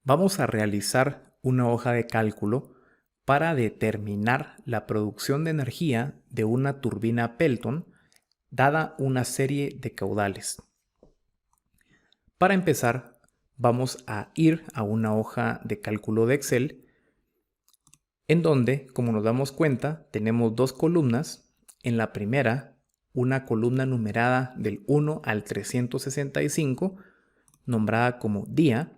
Vamos a realizar una hoja de cálculo para determinar la producción de energía de una turbina Pelton dada una serie de caudales. Para empezar, vamos a ir a una hoja de cálculo de Excel en donde, como nos damos cuenta, tenemos dos columnas. En la primera, una columna numerada del 1 al 365, nombrada como día.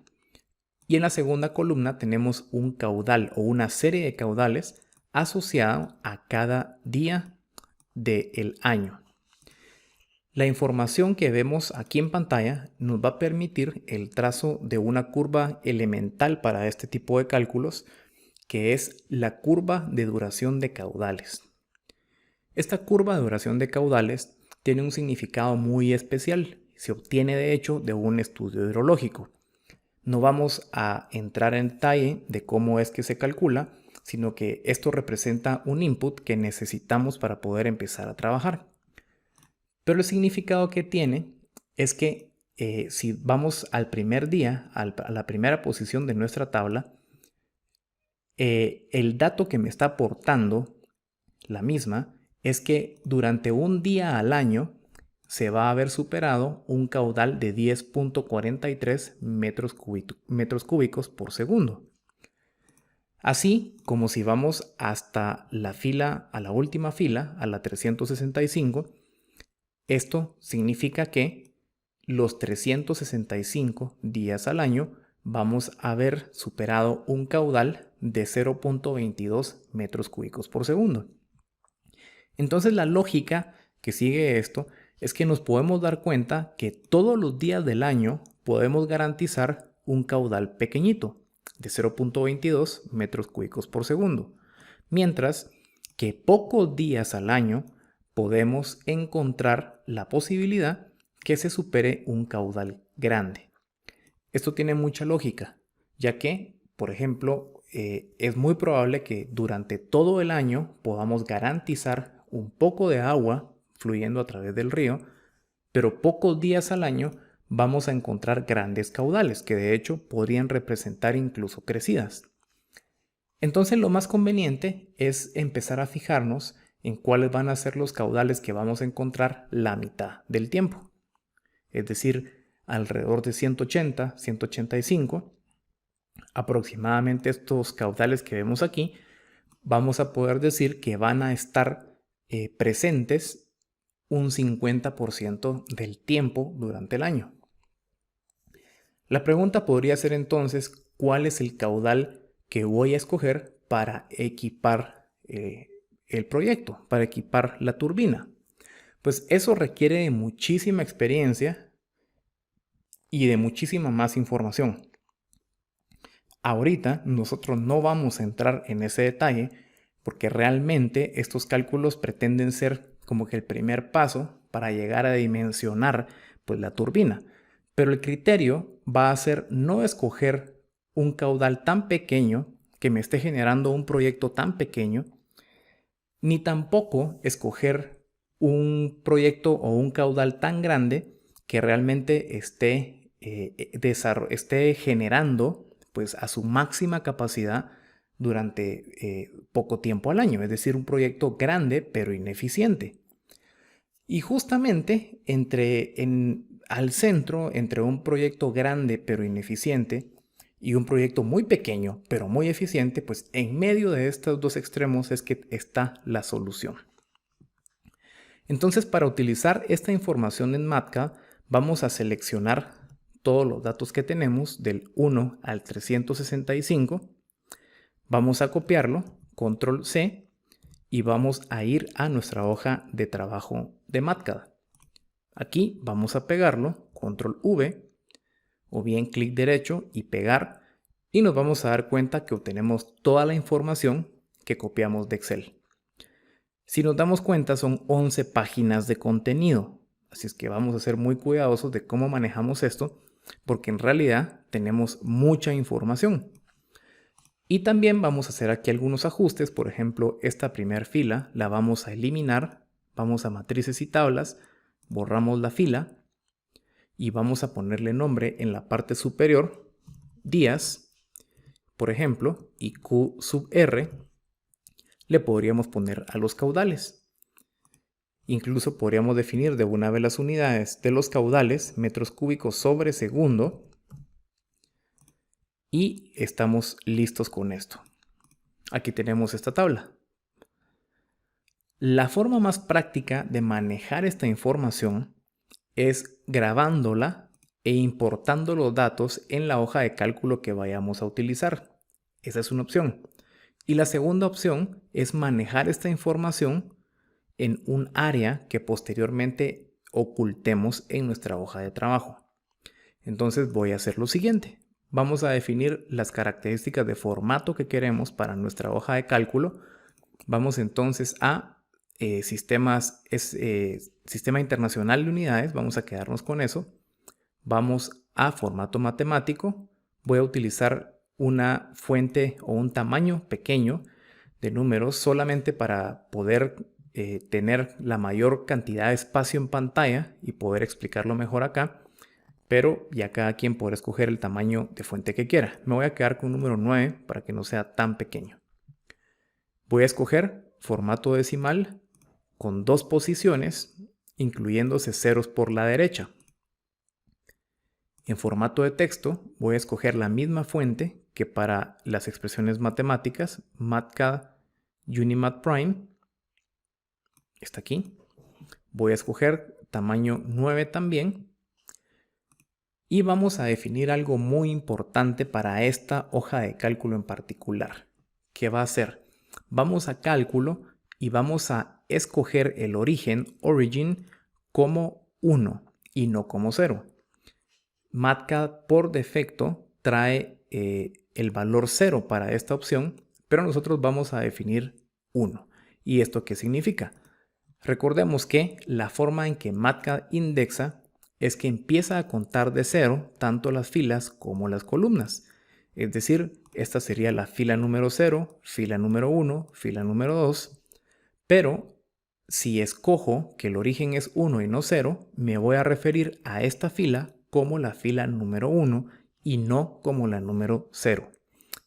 Y en la segunda columna tenemos un caudal o una serie de caudales asociado a cada día del año. La información que vemos aquí en pantalla nos va a permitir el trazo de una curva elemental para este tipo de cálculos, que es la curva de duración de caudales. Esta curva de duración de caudales tiene un significado muy especial. Se obtiene de hecho de un estudio hidrológico. No vamos a entrar en detalle de cómo es que se calcula, sino que esto representa un input que necesitamos para poder empezar a trabajar. Pero el significado que tiene es que si vamos al primer día, a la primera posición de nuestra tabla, el dato que me está aportando la misma es que durante un día al año se va a haber superado un caudal de 10.43 metros cúbicos por segundo. Así como si vamos hasta la fila, a la última fila, a la 365, esto significa que los 365 días al año vamos a haber superado un caudal de 0.22 metros cúbicos por segundo. Entonces la lógica que sigue esto es que nos podemos dar cuenta que todos los días del año podemos garantizar un caudal pequeñito de 0.22 metros cúbicos por segundo, mientras que pocos días al año podemos encontrar la posibilidad que se supere un caudal grande. Esto tiene mucha lógica, ya que, por ejemplo, es muy probable que durante todo el año podamos garantizar un poco de agua fluyendo a través del río, pero pocos días al año vamos a encontrar grandes caudales que de hecho podrían representar incluso crecidas. Entonces lo más conveniente es empezar a fijarnos en cuáles van a ser los caudales que vamos a encontrar la mitad del tiempo, es decir, alrededor de 180, 185. Aproximadamente estos caudales que vemos aquí, vamos a poder decir que van a estar presentes un 50% del tiempo durante el año. La pregunta podría ser entonces, ¿cuál es el caudal que voy a escoger para equipar el proyecto, para equipar la turbina? Pues eso requiere de muchísima experiencia y de muchísima más información. Ahorita nosotros no vamos a entrar en ese detalle porque realmente estos cálculos pretenden ser como que el primer paso para llegar a dimensionar pues la turbina. Pero el criterio va a ser no escoger un caudal tan pequeño que me esté generando un proyecto tan pequeño, ni tampoco escoger un proyecto o un caudal tan grande que realmente esté generando pues a su máxima capacidad durante poco tiempo al año, es decir, un proyecto grande pero ineficiente. Y justamente al centro, entre un proyecto grande pero ineficiente y un proyecto muy pequeño pero muy eficiente, pues en medio de estos dos extremos es que está la solución. Entonces, para utilizar esta información en MATCAD, vamos a seleccionar todos los datos que tenemos del 1 al 365. Vamos a copiarlo, control C, y vamos a ir a nuestra hoja de trabajo de MATCAD. Aquí vamos a pegarlo, control V, o bien clic derecho y pegar, y nos vamos a dar cuenta que obtenemos toda la información que copiamos de Excel. Si nos damos cuenta, son 11 páginas de contenido, así es que vamos a ser muy cuidadosos de cómo manejamos esto, porque en realidad tenemos mucha información. Y también vamos a hacer aquí algunos ajustes. Por ejemplo, esta primera fila la vamos a eliminar, vamos a matrices y tablas, borramos la fila y vamos a ponerle nombre en la parte superior, días, por ejemplo, y Q sub R le podríamos poner a los caudales. Incluso podríamos definir de una vez las unidades de los caudales, metros cúbicos sobre segundo. Y estamos listos con esto. Aquí tenemos esta tabla. La forma más práctica de manejar esta información es grabándola e importando los datos en la hoja de cálculo que vayamos a utilizar. Esa es una opción. Y la segunda opción es manejar esta información en un área que posteriormente ocultemos en nuestra hoja de trabajo. Entonces voy a hacer lo siguiente. Vamos a definir las características de formato que queremos para nuestra hoja de cálculo. Vamos entonces a Sistema Internacional de Unidades. Vamos a quedarnos con eso. Vamos a formato matemático. Voy a utilizar una fuente o un tamaño pequeño de números solamente para poder tener la mayor cantidad de espacio en pantalla y poder explicarlo mejor acá. Pero ya cada quien podrá escoger el tamaño de fuente que quiera. Me voy a quedar con un número 9 para que no sea tan pequeño. Voy a escoger formato decimal con 2 posiciones, incluyéndose ceros por la derecha. En formato de texto voy a escoger la misma fuente que para las expresiones matemáticas, MATCAD Unimat Prime. Está aquí. Voy a escoger tamaño 9 también. Y vamos a definir algo muy importante para esta hoja de cálculo en particular. ¿Qué va a ser? Vamos a cálculo y vamos a escoger el origin como 1 y no como 0. MATCAD por defecto trae el valor 0 para esta opción, pero nosotros vamos a definir 1. ¿Y esto qué significa? Recordemos que la forma en que MATCAD indexa es que empieza a contar de 0 tanto las filas como las columnas. Es decir, esta sería la fila número 0, fila número 1, fila número 2. Pero si escojo que el origen es 1 y no 0, me voy a referir a esta fila como la fila número 1 y no como la número 0.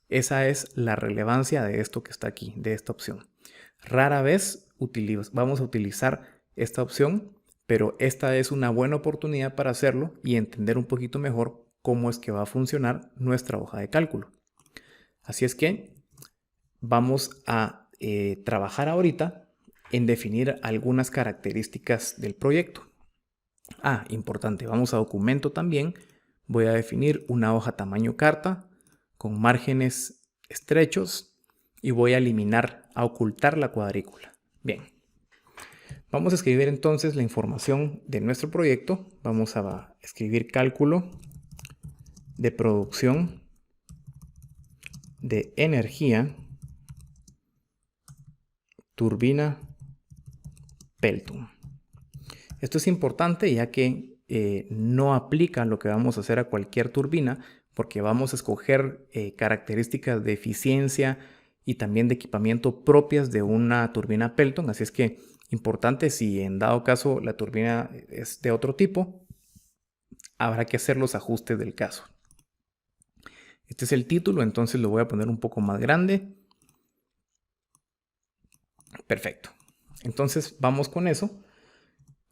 Esa es la relevancia de esto que está aquí, de esta opción. Rara vez vamos a utilizar esta opción, pero esta es una buena oportunidad para hacerlo y entender un poquito mejor cómo es que va a funcionar nuestra hoja de cálculo. Así es que vamos a trabajar ahorita en definir algunas características del proyecto. Importante, vamos a documento también. Voy a definir una hoja tamaño carta con márgenes estrechos y voy a ocultar la cuadrícula. Bien, vamos a escribir entonces la información de nuestro proyecto. Vamos a escribir cálculo de producción de energía turbina Pelton. Esto es importante ya que no aplica lo que vamos a hacer a cualquier turbina, porque vamos a escoger características de eficiencia y también de equipamiento propias de una turbina Pelton. Así es que importante, si en dado caso la turbina es de otro tipo, habrá que hacer los ajustes del caso. Este es el título, entonces lo voy a poner un poco más grande. Perfecto. Entonces vamos con eso.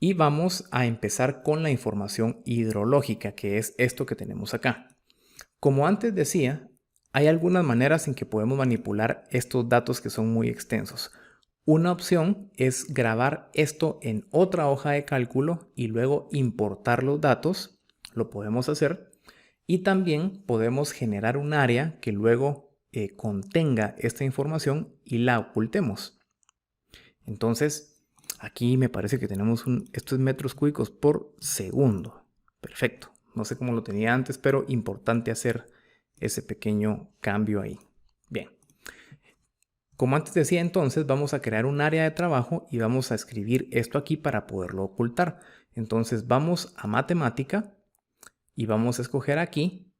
Y vamos a empezar con la información hidrológica, que es esto que tenemos acá. Como antes decía, hay algunas maneras en que podemos manipular estos datos que son muy extensos. Una opción es grabar esto en otra hoja de cálculo y luego importar los datos. Lo podemos hacer. Y también podemos generar un área que luego contenga esta información y la ocultemos. Entonces, aquí me parece que tenemos esto es metros cúbicos por segundo. Perfecto. No sé cómo lo tenía antes, pero importante hacer ese pequeño cambio ahí. Bien. Como antes decía, entonces vamos a crear un área de trabajo y vamos a escribir esto aquí para poderlo ocultar. Entonces vamos a matemática y vamos a escoger aquí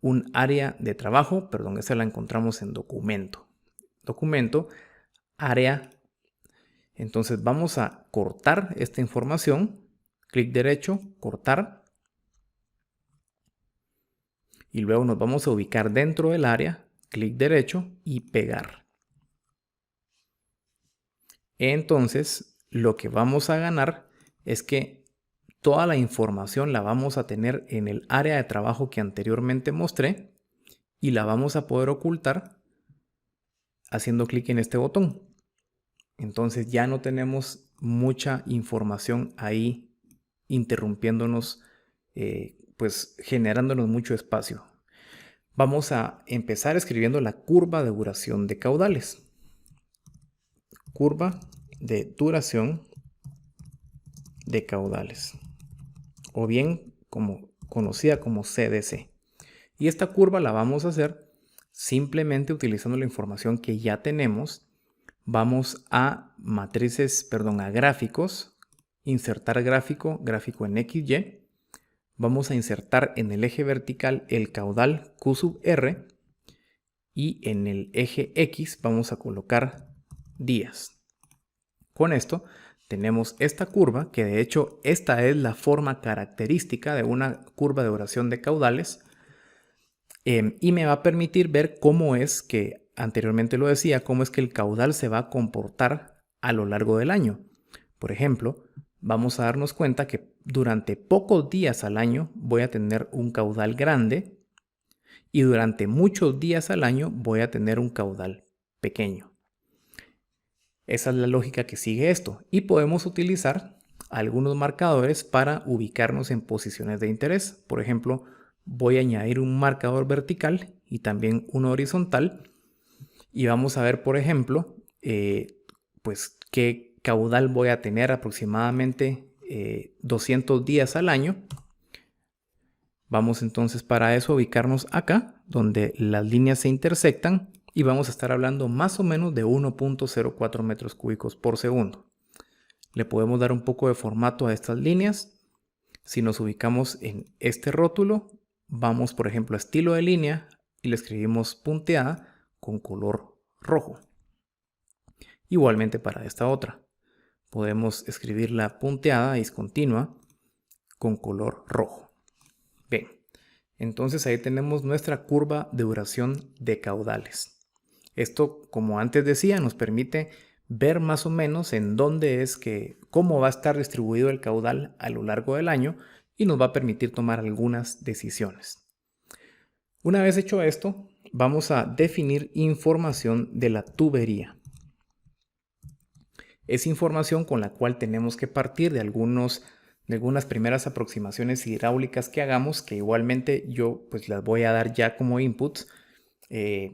un área de trabajo. Perdón, esa la encontramos en documento. Documento, área. Entonces vamos a cortar esta información, clic derecho, cortar. y luego nos vamos a ubicar dentro del área, clic derecho y pegar. Entonces, lo que vamos a ganar es que toda la información la vamos a tener en el área de trabajo que anteriormente mostré y la vamos a poder ocultar haciendo clic en este botón. Entonces ya no tenemos mucha información ahí interrumpiéndonos, pues generándonos mucho espacio. Vamos a empezar escribiendo la curva de duración de caudales. Curva de duración de caudales, o bien conocida como CDC. Y esta curva la vamos a hacer simplemente utilizando la información que ya tenemos. Vamos a a gráficos, insertar gráfico, gráfico en XY. Vamos a insertar en el eje vertical el caudal Q sub R y en el eje X vamos a colocar días. Con esto tenemos esta curva, que de hecho esta es la forma característica de una curva de duración de caudales, y me va a permitir ver cómo es que, anteriormente lo decía, cómo es que el caudal se va a comportar a lo largo del año. Por ejemplo, vamos a darnos cuenta que durante pocos días al año voy a tener un caudal grande y durante muchos días al año voy a tener un caudal pequeño. Esa es la lógica que sigue esto, y podemos utilizar algunos marcadores para ubicarnos en posiciones de interés. Por ejemplo, voy a añadir un marcador vertical y también uno horizontal, y vamos a ver, por ejemplo, pues qué caudal voy a tener aproximadamente 200 días al año. Vamos entonces para eso a ubicarnos acá, donde las líneas se intersectan, y vamos a estar hablando más o menos de 1.04 metros cúbicos por segundo. Le podemos dar un poco de formato a estas líneas. Si nos ubicamos en este rótulo, vamos por ejemplo a estilo de línea y le escribimos punteada con color rojo. Igualmente para esta otra, podemos escribir la punteada discontinua con color rojo. Bien, entonces ahí tenemos nuestra curva de duración de caudales. Esto, como antes decía, nos permite ver más o menos en dónde cómo va a estar distribuido el caudal a lo largo del año, y nos va a permitir tomar algunas decisiones. Una vez hecho esto, vamos a definir información de la tubería. Es información con la cual tenemos que partir de algunas primeras aproximaciones hidráulicas que hagamos, que igualmente yo pues las voy a dar ya como inputs,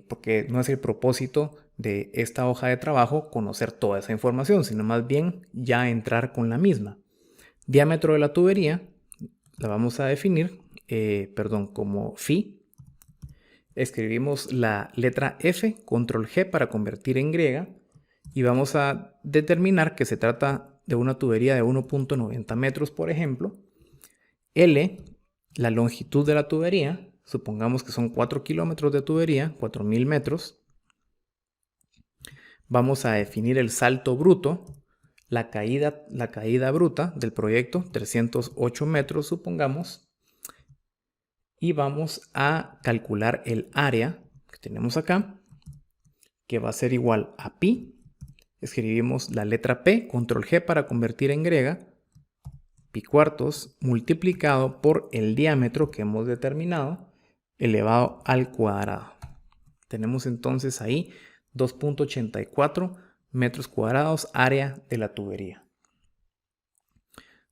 porque no es el propósito de esta hoja de trabajo conocer toda esa información, sino más bien ya entrar con la misma. Diámetro de la tubería la vamos a definir como phi. Escribimos la letra F, control G para convertir en griega, y vamos a determinar que se trata de una tubería de 1.90 metros, por ejemplo. L, la longitud de la tubería, supongamos que son 4 kilómetros de tubería, 4.000 metros. Vamos a definir el salto bruto, la caída bruta del proyecto, 308 metros, supongamos. Y vamos a calcular el área que tenemos acá, que va a ser igual a pi. Escribimos la letra P, control G para convertir en griega, pi cuartos multiplicado por el diámetro que hemos determinado, elevado al cuadrado. Tenemos entonces ahí 2.84 metros cuadrados área de la tubería.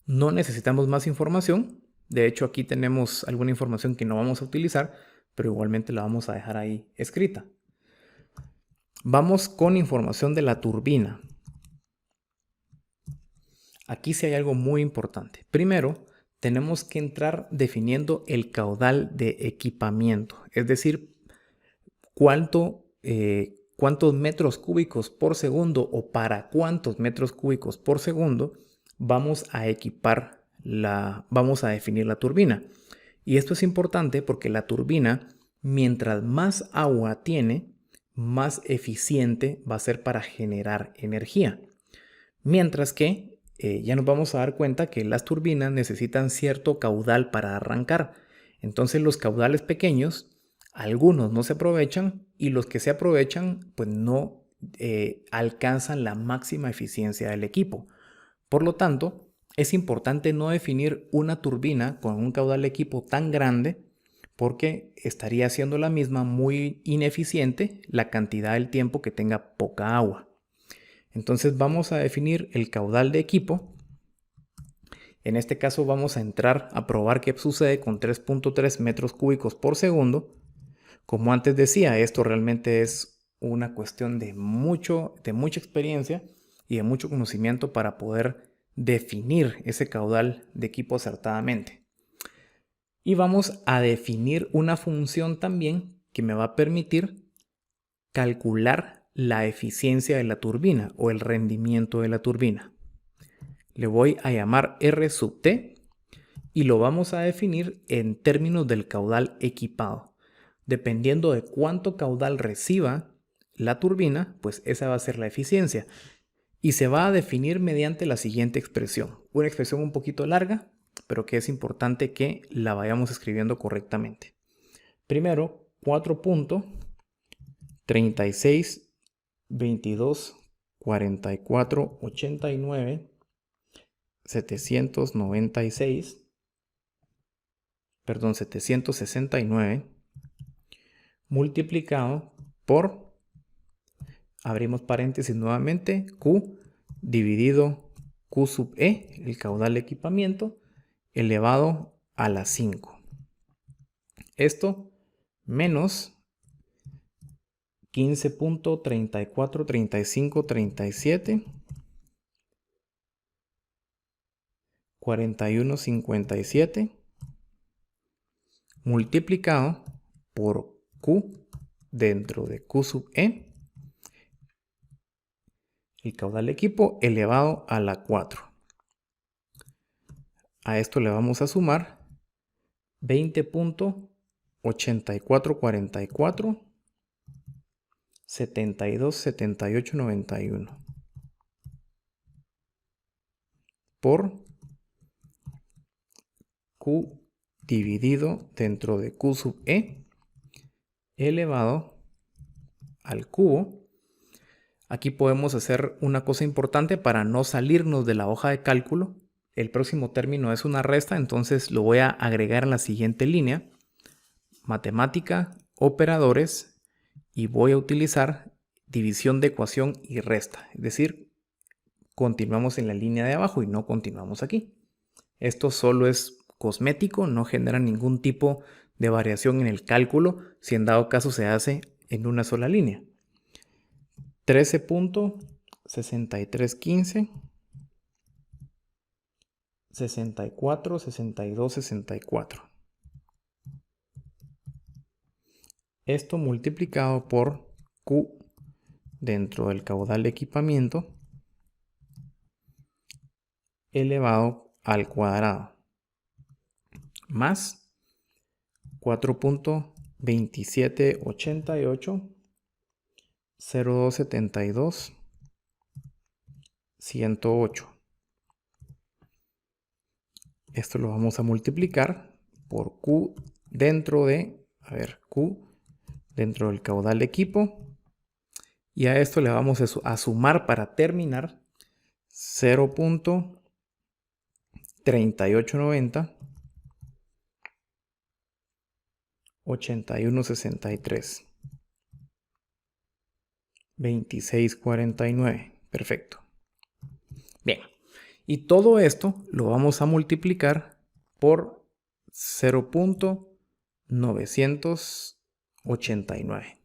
No necesitamos más información. De hecho, aquí tenemos alguna información que no vamos a utilizar, pero igualmente la vamos a dejar ahí escrita. Vamos con información de la turbina. Aquí sí hay algo muy importante. Primero, tenemos que entrar definiendo el caudal de equipamiento, es decir, cuántos metros cúbicos por segundo o para cuántos metros cúbicos por segundo vamos a definir la turbina. Y esto es importante porque la turbina, mientras más agua tiene, más eficiente va a ser para generar energía. Mientras que ya nos vamos a dar cuenta que las turbinas necesitan cierto caudal para arrancar. Entonces los caudales pequeños, algunos no se aprovechan y los que se aprovechan pues no alcanzan la máxima eficiencia del equipo. Por lo tanto, es importante no definir una turbina con un caudal de equipo tan grande porque estaría haciendo la misma muy ineficiente la cantidad del tiempo que tenga poca agua. Entonces vamos a definir el caudal de equipo. En este caso vamos a entrar a probar qué sucede con 3.3 metros cúbicos por segundo. Como antes decía, esto realmente es una cuestión de mucha experiencia y de mucho conocimiento para poder definir ese caudal de equipo acertadamente. Y vamos a definir una función también que me va a permitir calcular la eficiencia de la turbina o el rendimiento de la turbina. Le voy a llamar R sub T y lo vamos a definir en términos del caudal equipado. Dependiendo de cuánto caudal reciba la turbina, pues esa va a ser la eficiencia. Y se va a definir mediante la siguiente expresión. Una expresión un poquito larga, pero que es importante que la vayamos escribiendo correctamente. Primero, 4.36, 22, 44, 89, 769 multiplicado por, abrimos paréntesis nuevamente, Q dividido Q sub E, el caudal de equipamiento, elevado a la 5. Esto menos 15.343537 4157 multiplicado por Q dentro de Q sub E, el caudal de equipo elevado a la 4. A esto le vamos a sumar 20.8444 727891 por Q dividido dentro de Q sub E elevado al cubo. Aquí podemos hacer una cosa importante para no salirnos de la hoja de cálculo. El próximo término es una resta, entonces lo voy a agregar en la siguiente línea. Matemática, operadores, y voy a utilizar división de ecuación y resta. Es decir, continuamos en la línea de abajo y no continuamos aquí. Esto solo es cosmético, no genera ningún tipo de variación en el cálculo si en dado caso se hace en una sola línea. 13.6315 64 62 64. Esto multiplicado por Q dentro del caudal de equipamiento elevado al cuadrado más 4.2788 0272 108. Esto lo vamos a multiplicar por Q dentro de, Q dentro del caudal de equipo. Y a esto le vamos a sumar para terminar 0.3890 8163 2649. Perfecto. Bien. Y todo esto lo vamos a multiplicar por 0.989.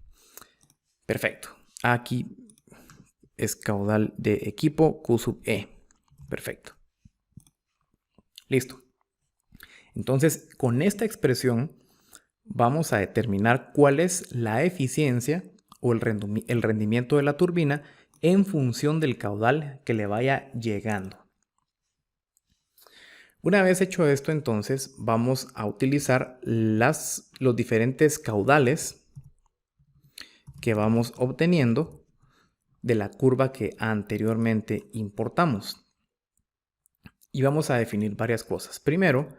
Perfecto. Aquí es caudal de equipo Q sub E. Perfecto. Listo. Entonces, con esta expresión vamos a determinar cuál es la eficiencia o el rendimiento de la turbina en función del caudal que le vaya llegando. Una vez hecho esto, entonces vamos a utilizar los diferentes caudales que vamos obteniendo de la curva que anteriormente importamos. Y vamos a definir varias cosas. Primero,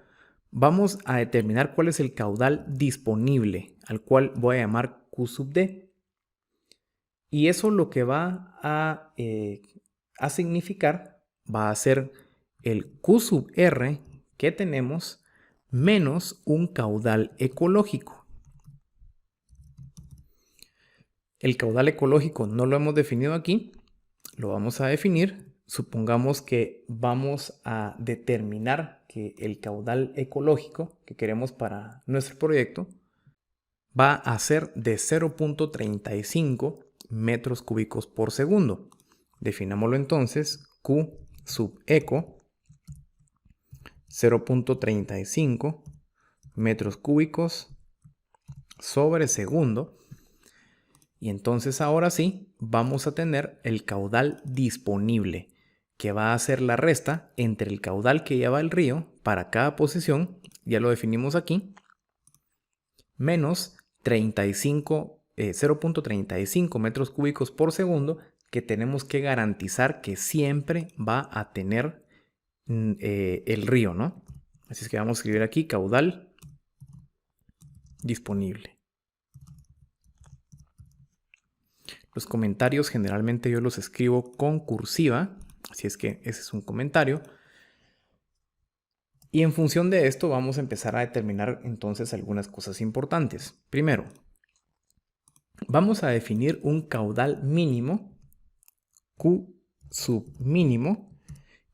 vamos a determinar cuál es el caudal disponible, al cual voy a llamar Q sub D. Y eso lo que va a significar va a ser el Q sub R que tenemos menos un caudal ecológico. El caudal ecológico no lo hemos definido aquí, lo vamos a definir. Supongamos que vamos a determinar que el caudal ecológico que queremos para nuestro proyecto va a ser de 0.35 metros cúbicos por segundo. Definámoslo entonces, Q sub eco 0.35 metros cúbicos sobre segundo. Y entonces ahora sí vamos a tener el caudal disponible, que va a ser la resta entre el caudal que lleva el río para cada posición, ya lo definimos aquí, menos 0.35 metros cúbicos por segundo, que tenemos que garantizar que siempre va a tener el río, ¿no? Así es que vamos a escribir aquí caudal disponible. Los comentarios generalmente yo los escribo con cursiva, así es que ese es un comentario. Y en función de esto vamos a empezar a determinar entonces algunas cosas importantes. Primero, vamos a definir un caudal mínimo, Q sub mínimo,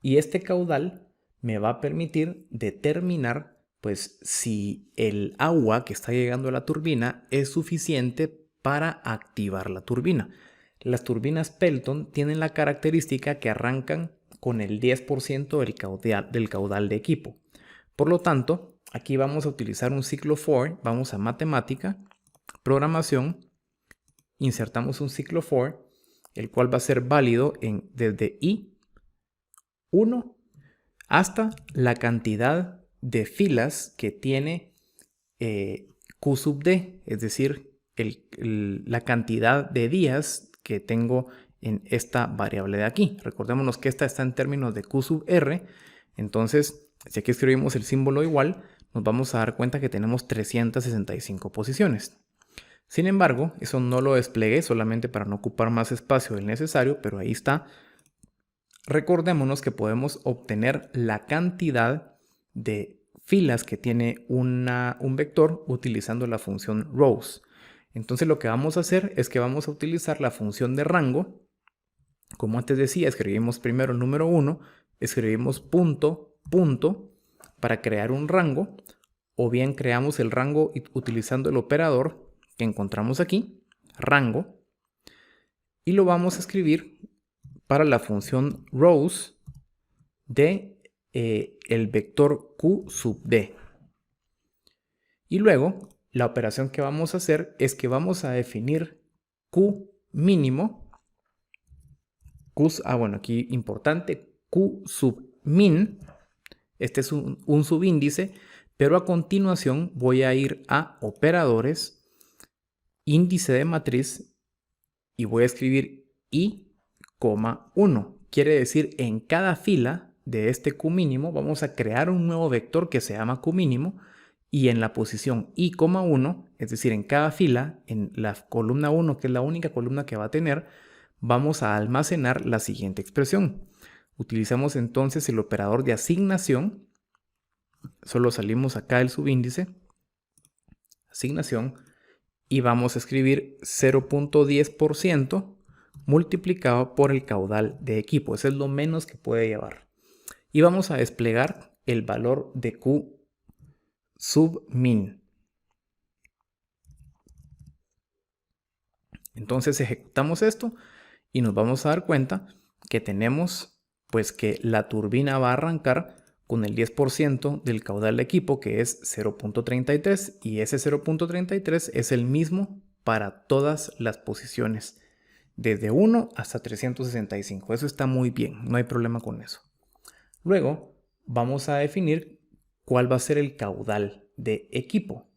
y este caudal me va a permitir determinar pues si el agua que está llegando a la turbina es suficiente para activar la turbina. Las turbinas Pelton tienen la característica que arrancan con el 10% del caudal de equipo. Por lo tanto, aquí vamos a utilizar un ciclo for, vamos a matemática, programación, insertamos un ciclo for, el cual va a ser válido desde I1 hasta la cantidad de filas que tiene Q sub D, es decir, la cantidad de días que tengo en esta variable de aquí. Recordémonos que esta está en términos de Q sub R, entonces si aquí escribimos el símbolo igual, nos vamos a dar cuenta que tenemos 365 posiciones. Sin embargo, eso no lo desplegué solamente para no ocupar más espacio del necesario, pero ahí está. Recordémonos que podemos obtener la cantidad de filas que tiene un vector utilizando la función rows. Entonces lo que vamos a hacer es que vamos a utilizar la función de rango. Como antes decía, escribimos primero el número 1, escribimos punto para crear un rango, o bien creamos el rango utilizando el operador que encontramos aquí, rango, y lo vamos a escribir para la función rows de el vector Q sub D. Y luego la operación que vamos a hacer es que vamos a definir Q mínimo, bueno, aquí importante, Q sub min, este es un subíndice, pero a continuación voy a ir a operadores, índice de matriz, y voy a escribir I,1. Quiere decir, en cada fila de este Q mínimo vamos a crear un nuevo vector que se llama Q mínimo, y en la posición I,1, es decir, en cada fila, en la columna 1, que es la única columna que va a tener, vamos a almacenar la siguiente expresión. Utilizamos entonces el operador de asignación, solo salimos acá del subíndice, asignación, y vamos a escribir 0.10% multiplicado por el caudal de equipo. Eso es lo menos que puede llevar. Y vamos a desplegar el valor de Q sub min. Entonces ejecutamos esto y nos vamos a dar cuenta que tenemos pues que la turbina va a arrancar con el 10% del caudal de equipo, que es 0.33, y ese 0.33 es el mismo para todas las posiciones, desde 1 hasta 365. Eso está muy bien, no hay problema con eso. Luego vamos a definir cuál va a ser el caudal de equipo.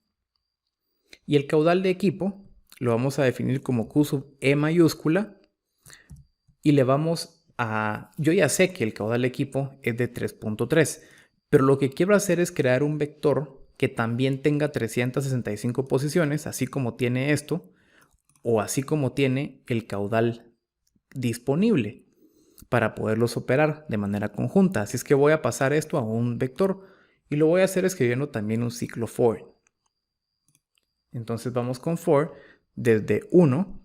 Y el caudal de equipo lo vamos a definir como Q sub E mayúscula, y le vamos a... Yo ya sé que el caudal de equipo es de 3.3, Pero lo que quiero hacer es crear un vector que también tenga 365 posiciones, así como tiene esto, o así como tiene el caudal disponible, para poderlos operar de manera conjunta. Así es que voy a pasar esto a un vector y lo voy a hacer escribiendo también un ciclo for. Entonces vamos con for desde 1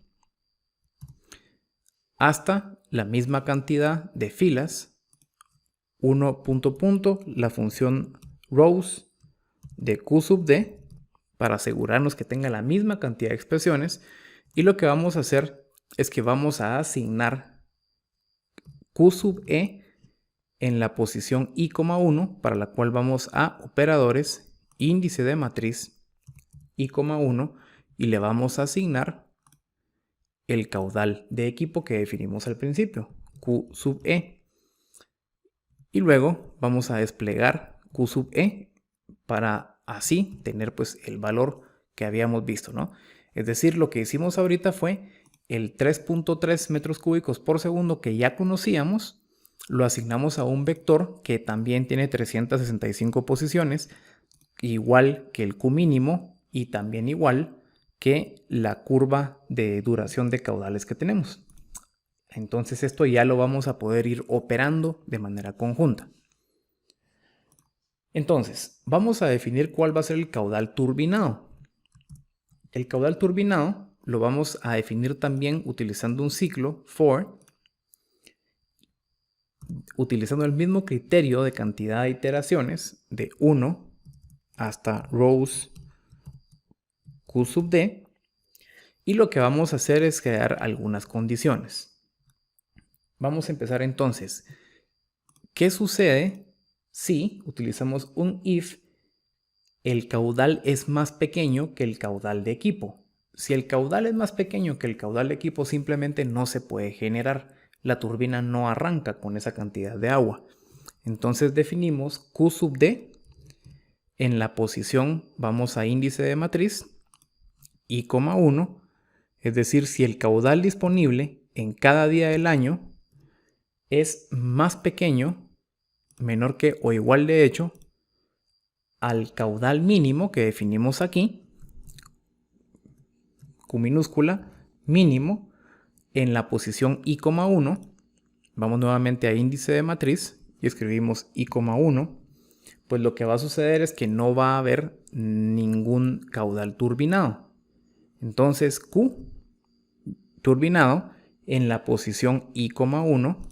hasta la misma cantidad de filas, 1 punto punto, la función rows de q sub d, para asegurarnos que tenga la misma cantidad de expresiones. Y lo que vamos a hacer es que vamos a asignar q sub e en la posición i,1, para la cual vamos a operadores, índice de matriz, i,1, y le vamos a asignar el caudal de equipo que definimos al principio, q sub e. Y luego vamos a desplegar q sub e para así tener pues el valor que habíamos visto, ¿no? Es decir, lo que hicimos ahorita fue el 3.3 metros cúbicos por segundo que ya conocíamos, lo asignamos a un vector que también tiene 365 posiciones, igual que el Q mínimo y también igual que la curva de duración de caudales que tenemos. Entonces esto ya lo vamos a poder ir operando de manera conjunta. Entonces, vamos a definir cuál va a ser el caudal turbinado. El caudal turbinado lo vamos a definir también utilizando un ciclo for, utilizando el mismo criterio de cantidad de iteraciones de 1 hasta rows q sub d, y lo que vamos a hacer es crear algunas condiciones. Vamos a empezar entonces. ¿Qué sucede si utilizamos un if el caudal es más pequeño que el caudal de equipo? Si el caudal es más pequeño que el caudal de equipo, simplemente no se puede generar. La turbina no arranca con esa cantidad de agua. Entonces definimos q sub d. En la posición vamos a índice de matriz i,1. Es decir, si el caudal disponible en cada día del año es más pequeño, menor que o igual de hecho al caudal mínimo que definimos aquí, Q minúscula, mínimo, en la posición i,1, vamos nuevamente a índice de matriz y escribimos i,1, pues lo que va a suceder es que no va a haber ningún caudal turbinado. Entonces Q turbinado en la posición i,1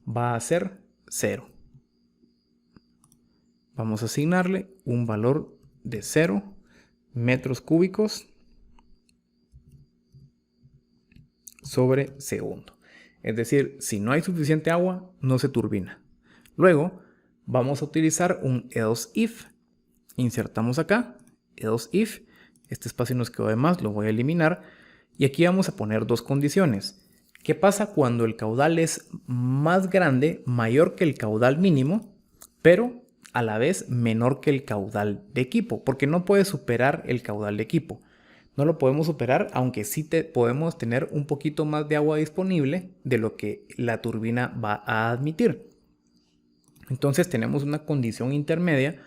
va a ser 0. Vamos a asignarle un valor de 0 metros cúbicos sobre segundo. Es decir, si no hay suficiente agua, no se turbina. Luego vamos a utilizar un else if. Insertamos acá, else if. Este espacio nos quedó de más, lo voy a eliminar. Y aquí vamos a poner dos condiciones. ¿Qué pasa cuando el caudal es más grande, mayor que el caudal mínimo, pero a la vez menor que el caudal de equipo? Porque no puede superar el caudal de equipo. No lo podemos superar, aunque sí podemos tener un poquito más de agua disponible de lo que la turbina va a admitir. Entonces tenemos una condición intermedia.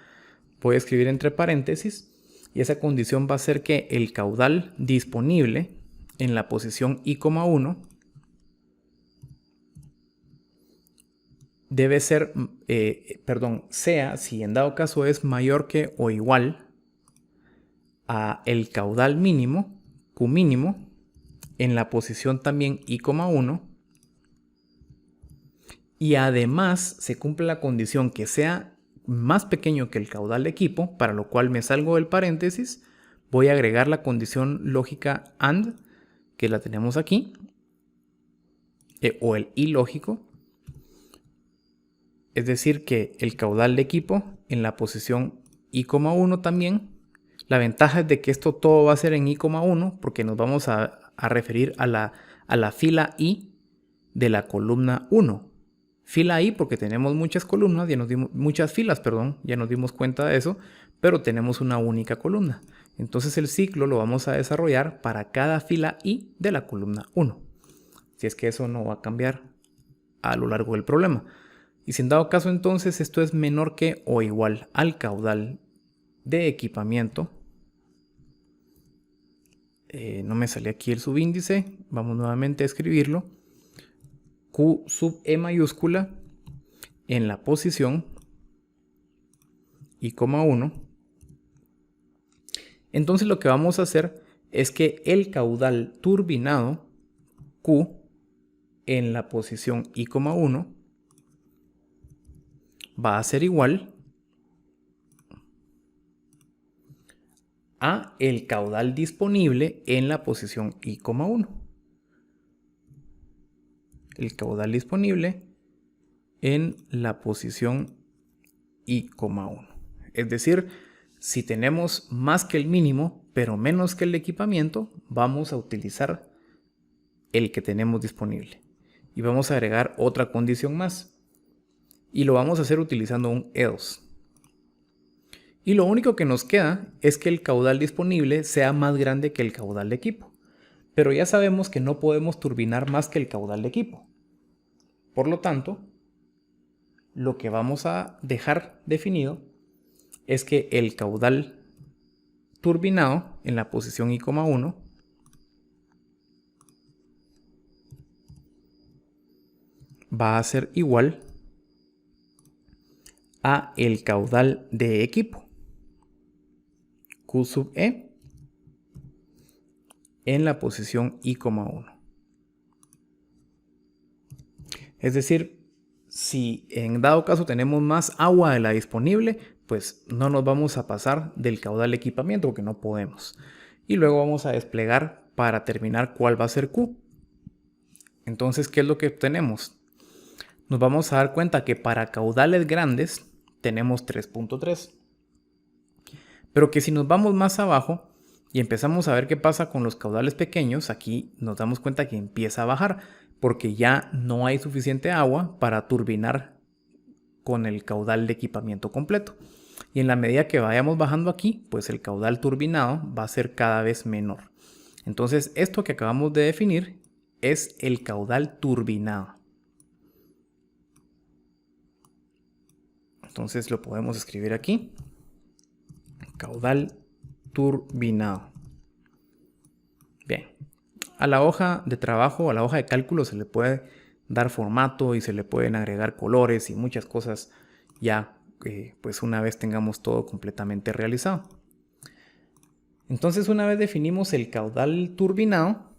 Voy a escribir entre paréntesis. Y esa condición va a ser que el caudal disponible en la posición i,1 debe ser, sea, si en dado caso es mayor que o igual a el caudal mínimo, Q mínimo, en la posición también i,1, y además se cumple la condición que sea más pequeño que el caudal de equipo, para lo cual me salgo del paréntesis, voy a agregar la condición lógica AND, que la tenemos aquí, o el y lógico. Es decir, que el caudal de equipo en la posición i,1 también. La ventaja es de que esto todo va a ser en i,1 porque nos vamos a referir a la fila i de la columna 1. Fila i porque tenemos muchas columnas, muchas filas, ya nos dimos cuenta de eso, pero tenemos una única columna. Entonces el ciclo lo vamos a desarrollar para cada fila i de la columna 1. Si es que eso no va a cambiar a lo largo del problema. Y si en dado caso entonces esto es menor que o igual al caudal de equipamiento, no me sale aquí el subíndice, vamos nuevamente a escribirlo, Q sub E mayúscula en la posición I,1. Entonces lo que vamos a hacer es que el caudal turbinado Q en la posición I,1 va a ser igual a el caudal disponible en la posición I,1. El caudal disponible en la posición I,1. Es decir, si tenemos más que el mínimo, pero menos que el equipamiento, vamos a utilizar el que tenemos disponible. Y vamos a agregar otra condición más. Y lo vamos a hacer utilizando un else. Y lo único que nos queda es que el caudal disponible sea más grande que el caudal de equipo. Pero ya sabemos que no podemos turbinar más que el caudal de equipo. Por lo tanto, lo que vamos a dejar definido es que el caudal turbinado en la posición I,1 va a ser igual a el caudal de equipo, Q sub E, en la posición I,1. Es decir, si en dado caso tenemos más agua de la disponible, pues no nos vamos a pasar del caudal de equipamiento porque no podemos. Y luego vamos a desplegar para terminar cuál va a ser Q. Entonces, ¿qué es lo que obtenemos? Nos vamos a dar cuenta que para caudales grandes tenemos 3.3. Pero que si nos vamos más abajo y empezamos a ver qué pasa con los caudales pequeños, aquí nos damos cuenta que empieza a bajar porque ya no hay suficiente agua para turbinar con el caudal de equipamiento completo. Y en la medida que vayamos bajando aquí, pues el caudal turbinado va a ser cada vez menor. Entonces, esto que acabamos de definir es el caudal turbinado. Entonces lo podemos escribir aquí. Caudal turbinado. Bien. A la hoja de trabajo, a la hoja de cálculo se le puede dar formato y se le pueden agregar colores y muchas cosas ya pues una vez tengamos todo completamente realizado. Entonces, una vez definimos el caudal turbinado,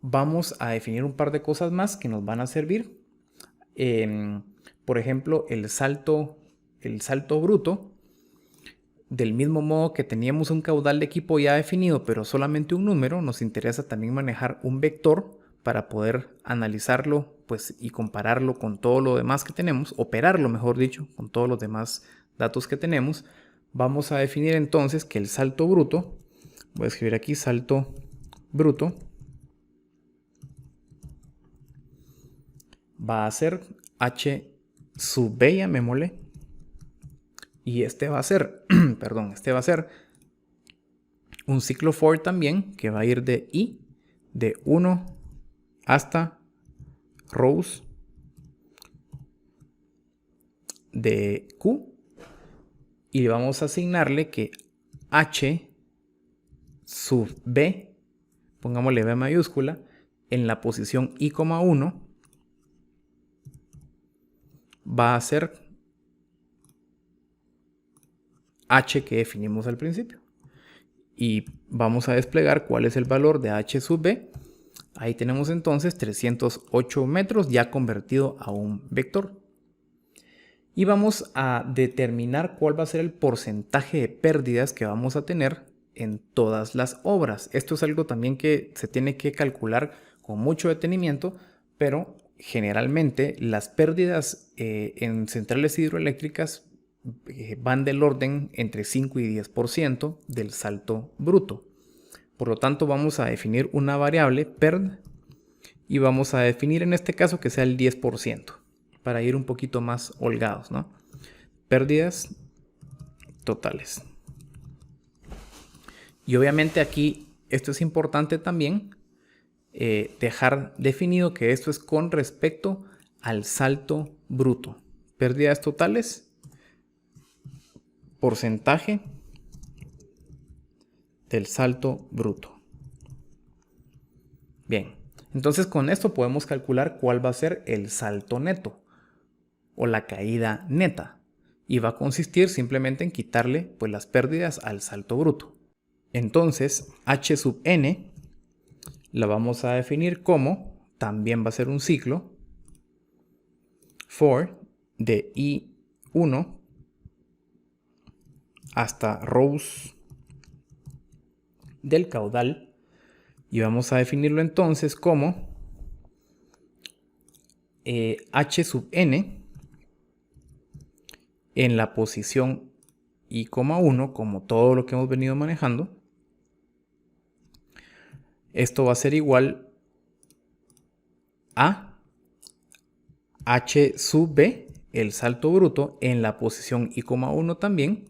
vamos a definir un par de cosas más que nos van a servir. Por ejemplo, el salto bruto. Del mismo modo que teníamos un caudal de equipo ya definido, pero solamente un número, nos interesa también manejar un vector para poder analizarlo pues, y compararlo con todo lo demás que tenemos, operarlo mejor dicho, con todos los demás datos que tenemos. Vamos a definir entonces que el salto bruto, voy a escribir aquí salto bruto, va a ser h sub b, llamémosle. Y este va a ser, este va a ser un ciclo for también, que va a ir de i, de 1 hasta rows de q. Y vamos a asignarle que h sub b, pongámosle b mayúscula, en la posición i,1 va a ser h que definimos al principio. Y vamos a desplegar cuál es el valor de h sub b. Ahí tenemos entonces 308 metros ya convertido a un vector. Y vamos a determinar cuál va a ser el porcentaje de pérdidas que vamos a tener en todas las obras. Esto es algo también que se tiene que calcular con mucho detenimiento, pero generalmente las pérdidas en centrales hidroeléctricas van del orden entre 5 y 10% del salto bruto. Por lo tanto, vamos a definir una variable PERD y vamos a definir en este caso que sea el 10% para ir un poquito más holgados, ¿no? Pérdidas totales. Y obviamente aquí esto es importante también dejar definido que esto es con respecto al salto bruto. Pérdidas totales, porcentaje del salto bruto. Bien, entonces con esto podemos calcular cuál va a ser el salto neto o la caída neta. Y va a consistir simplemente en quitarle pues, las pérdidas al salto bruto. Entonces, H sub n la vamos a definir como, también va a ser un ciclo, for de I1 hasta rows del caudal. Y vamos a definirlo entonces como H sub n en la posición I,1, como todo lo que hemos venido manejando. Esto va a ser igual a H sub b, el salto bruto, en la posición I,1 también,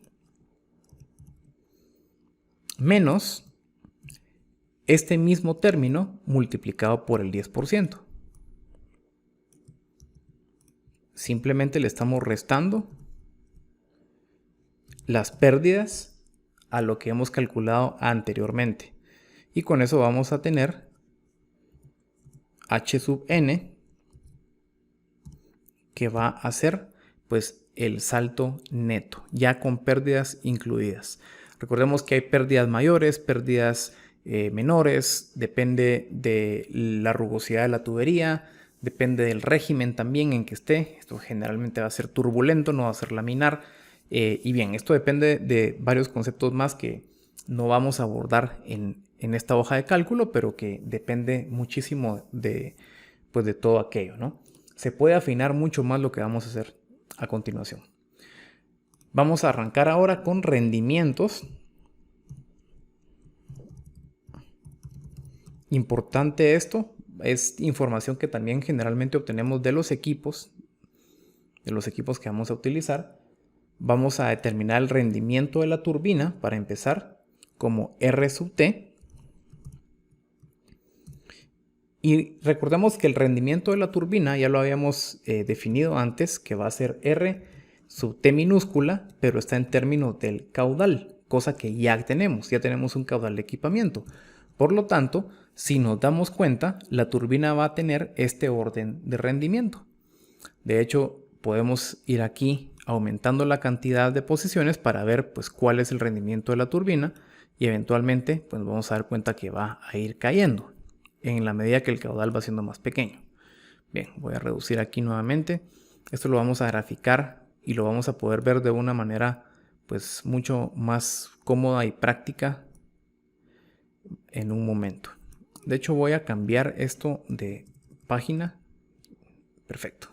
menos este mismo término multiplicado por el 10%. Simplemente le estamos restando las pérdidas a lo que hemos calculado anteriormente. Y con eso vamos a tener H sub n, que va a ser pues el salto neto, ya con pérdidas incluidas. Recordemos que hay pérdidas mayores, pérdidas menores, depende de la rugosidad de la tubería, depende del régimen también en que esté. Esto generalmente va a ser turbulento, no va a ser laminar. Y bien, esto depende de varios conceptos más que no vamos a abordar en esta hoja de cálculo, pero que depende muchísimo de todo aquello, ¿no? Se puede afinar mucho más lo que vamos a hacer a continuación. Vamos a arrancar ahora con rendimientos. Importante esto, es información que también generalmente obtenemos de los equipos que vamos a utilizar. Vamos a determinar el rendimiento de la turbina para empezar como R sub T. Y recordemos que el rendimiento de la turbina ya lo habíamos definido antes, que va a ser R sub T minúscula, pero está en términos del caudal, cosa que ya tenemos un caudal de equipamiento. Por lo tanto, si nos damos cuenta, la turbina va a tener este orden de rendimiento. De hecho, podemos ir aquí aumentando la cantidad de posiciones para ver pues, cuál es el rendimiento de la turbina y eventualmente pues, vamos a dar cuenta que va a ir cayendo en la medida que el caudal va siendo más pequeño. Bien, voy a reducir aquí nuevamente. Esto lo vamos a graficar y lo vamos a poder ver de una manera pues mucho más cómoda y práctica en un momento. De hecho voy a cambiar esto de página. Perfecto.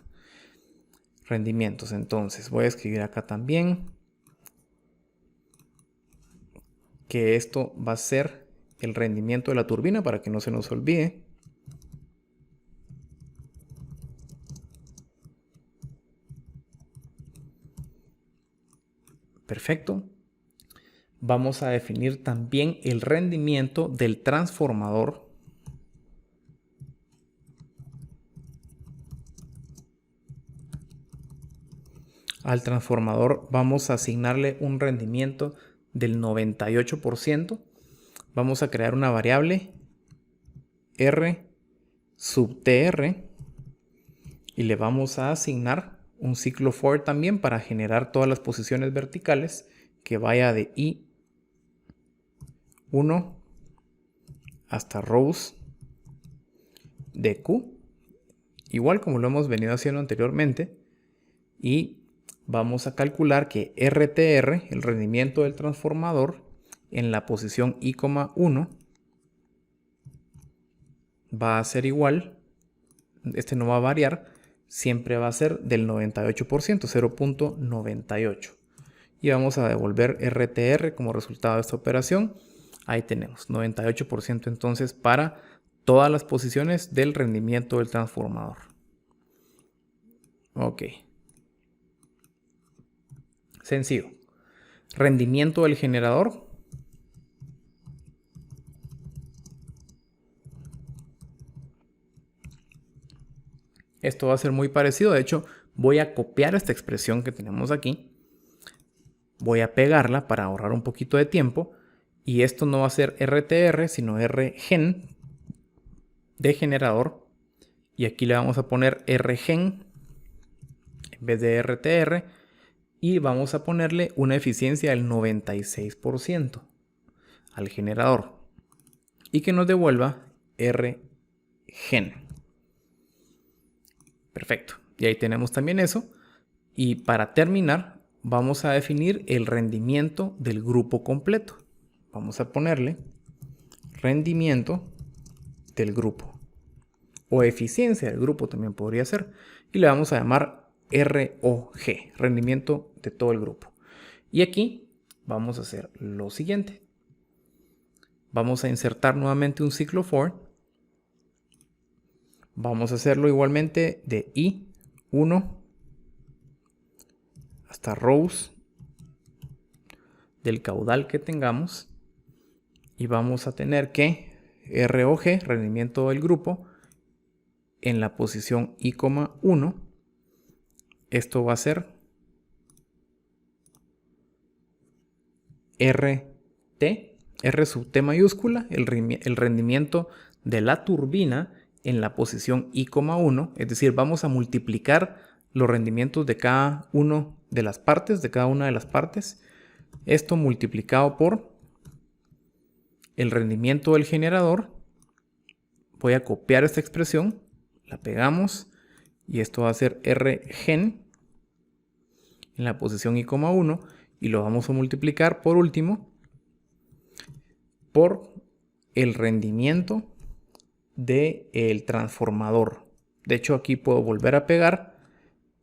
Rendimientos, entonces voy a escribir acá también que esto va a ser el rendimiento de la turbina para que no se nos olvide. Perfecto. Vamos a definir también el rendimiento del transformador. Al transformador vamos a asignarle un rendimiento del 98%. Vamos a crear una variable R sub TR y le vamos a asignar un ciclo for también para generar todas las posiciones verticales que vaya de I1 hasta rows de Q, igual como lo hemos venido haciendo anteriormente. Y vamos a calcular que RTR, el rendimiento del transformador, en la posición I,1 va a ser igual, este no va a variar, siempre va a ser del 98%, 0.98. Y vamos a devolver RTR como resultado de esta operación. Ahí tenemos 98% entonces para todas las posiciones del rendimiento del transformador. Ok. Sencillo. Rendimiento del generador. Esto va a ser muy parecido. De hecho, voy a copiar esta expresión que tenemos aquí. Voy a pegarla para ahorrar un poquito de tiempo. Y esto no va a ser RTR, sino Rgen de generador. Y aquí le vamos a poner Rgen en vez de RTR. Y vamos a ponerle una eficiencia del 96% al generador. Y que nos devuelva Rgen. Perfecto. Y ahí tenemos también eso. Y para terminar, vamos a definir el rendimiento del grupo completo. Vamos a ponerle rendimiento del grupo. O eficiencia del grupo también podría ser. Y le vamos a llamar ROG, rendimiento de todo el grupo. Y aquí vamos a hacer lo siguiente. Vamos a insertar nuevamente un ciclo for. Vamos a hacerlo igualmente de I1 hasta rows del caudal que tengamos. Y vamos a tener que ROG, rendimiento del grupo, en la posición I,1. Esto va a ser RT, R sub T mayúscula, el rendimiento de la turbina en la posición I,1. Es decir, vamos a multiplicar los rendimientos de cada una de las partes. Esto multiplicado por el rendimiento del generador. Voy a copiar esta expresión, la pegamos y esto va a ser Rgen en la posición I,1 y lo vamos a multiplicar por último por el rendimiento del transformador. De hecho, aquí puedo volver a pegar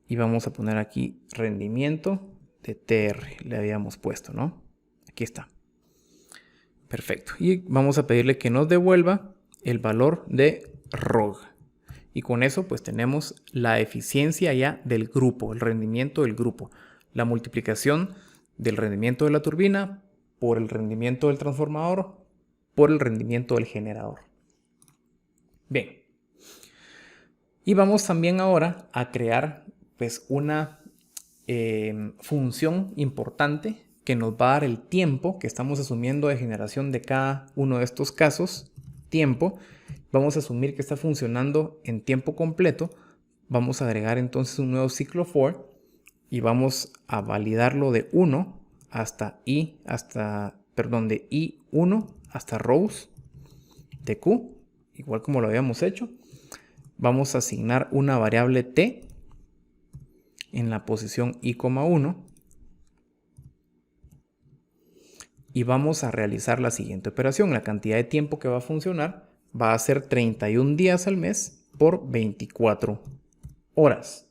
y vamos a poner aquí rendimiento de TR. Le habíamos puesto, ¿no? Aquí está. Perfecto. Y vamos a pedirle que nos devuelva el valor de ROG. Y con eso pues tenemos la eficiencia ya del grupo, el rendimiento del grupo. La multiplicación del rendimiento de la turbina por el rendimiento del transformador por el rendimiento del generador. Bien. Y vamos también ahora a crear pues una función importante que nos va a dar el tiempo que estamos asumiendo de generación de cada uno de estos casos. Tiempo. Vamos a asumir que está funcionando en tiempo completo. Vamos a agregar entonces un nuevo ciclo for y vamos a validarlo de 1 hasta de I1 hasta rows de Q, igual como lo habíamos hecho. Vamos a asignar una variable t en la posición I,1 y vamos a realizar la siguiente operación. La cantidad de tiempo que va a funcionar va a ser 31 días al mes por 24 horas.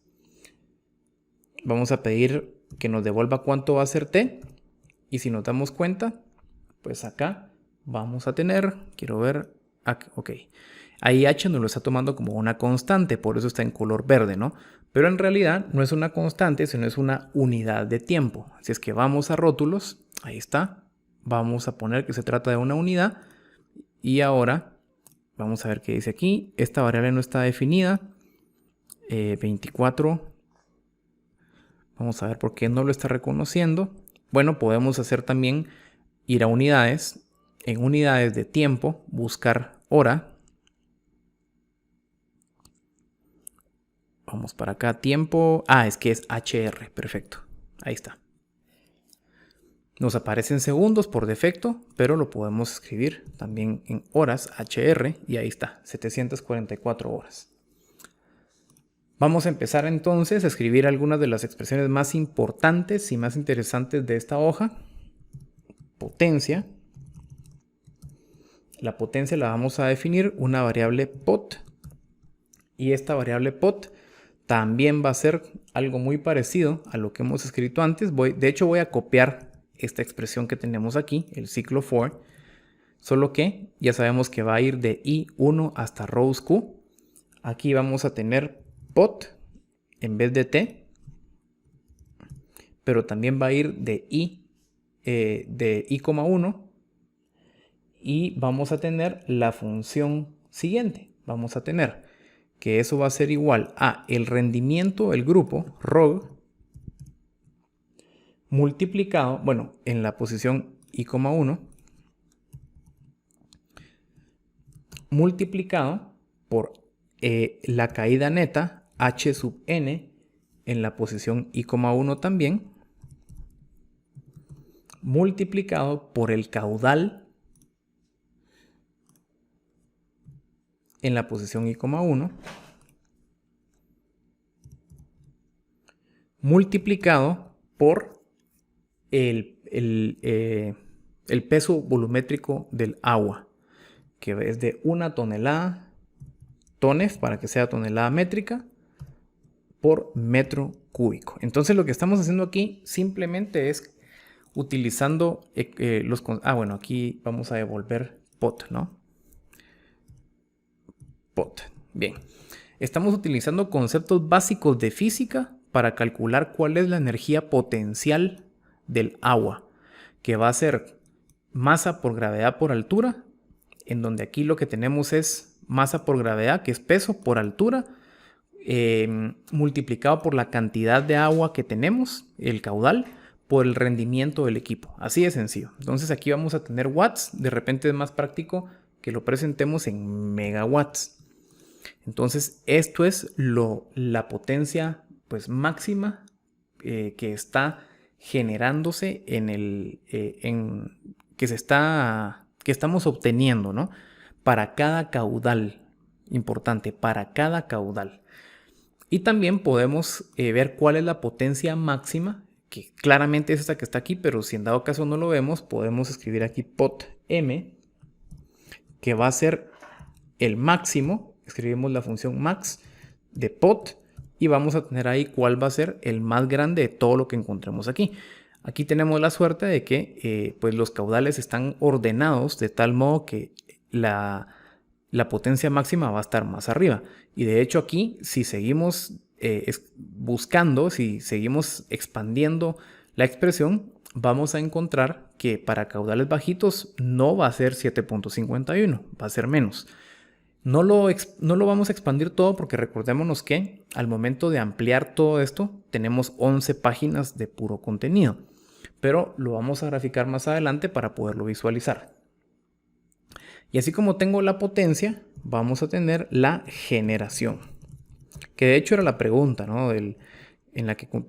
Vamos a pedir que nos devuelva cuánto va a ser t. Y si nos damos cuenta, pues acá vamos a tener, quiero ver, ok. Ahí h nos lo está tomando como una constante, por eso está en color verde, ¿no? Pero en realidad no es una constante, sino es una unidad de tiempo. Así es que vamos a rótulos, ahí está. Vamos a poner que se trata de una unidad. Y ahora vamos a ver qué dice aquí. Esta variable no está definida. 24. Vamos a ver por qué no lo está reconociendo. Bueno, podemos hacer también ir a unidades. En unidades de tiempo, buscar hora. Vamos para acá, tiempo. Es que es HR, perfecto. Ahí está. Nos aparecen segundos por defecto, pero lo podemos escribir también en horas, HR, y ahí está, 744 horas. Vamos a empezar entonces a escribir algunas de las expresiones más importantes y más interesantes de esta hoja. Potencia. La potencia la vamos a definir una variable pot. Y esta variable pot también va a ser algo muy parecido a lo que hemos escrito antes. De hecho, voy a copiar esta expresión que tenemos aquí, el ciclo for. Solo que ya sabemos que va a ir de I1 hasta rows Q. Aquí vamos a tener pot en vez de t. Pero también va a ir de I,1. Y vamos a tener la función siguiente. Vamos a tener que eso va a ser igual a el rendimiento del grupo, ROG, multiplicado, bueno, en la posición I,1, multiplicado por la caída neta, H sub n, en la posición I,1 también, multiplicado por el caudal en la posición I,1, multiplicado por el peso volumétrico del agua, que es de 1 tonelada, tones, para que sea tonelada métrica, por metro cúbico. Entonces lo que estamos haciendo aquí simplemente es utilizando bueno, aquí vamos a devolver pot, ¿no? Pot. Bien. Estamos utilizando conceptos básicos de física para calcular cuál es la energía potencial del agua, que va a ser masa por gravedad por altura, en donde aquí lo que tenemos es masa por gravedad, que es peso por altura, multiplicado por la cantidad de agua que tenemos, el caudal, por el rendimiento del equipo. Así de sencillo. Entonces aquí vamos a tener watts. De repente es más práctico que lo presentemos en megawatts. Entonces esto es la potencia pues máxima que está generándose que estamos obteniendo, ¿no? Para cada caudal. Importante, para cada caudal. Y también podemos ver cuál es la potencia máxima, que claramente es esta que está aquí, pero si en dado caso no lo vemos, podemos escribir aquí pot m, que va a ser el máximo. Escribimos la función max de pot y vamos a tener ahí cuál va a ser el más grande de todo lo que encontremos aquí. Aquí tenemos la suerte de que pues los caudales están ordenados de tal modo que la potencia máxima va a estar más arriba. Y de hecho aquí, si seguimos buscando, si seguimos expandiendo la expresión, vamos a encontrar que para caudales bajitos no va a ser 7.51, va a ser menos. No lo vamos a expandir todo porque recordémonos que al momento de ampliar todo esto tenemos 11 páginas de puro contenido. Pero lo vamos a graficar más adelante para poderlo visualizar. Y así como tengo la potencia, vamos a tener la generación. Que de hecho era la pregunta, ¿no?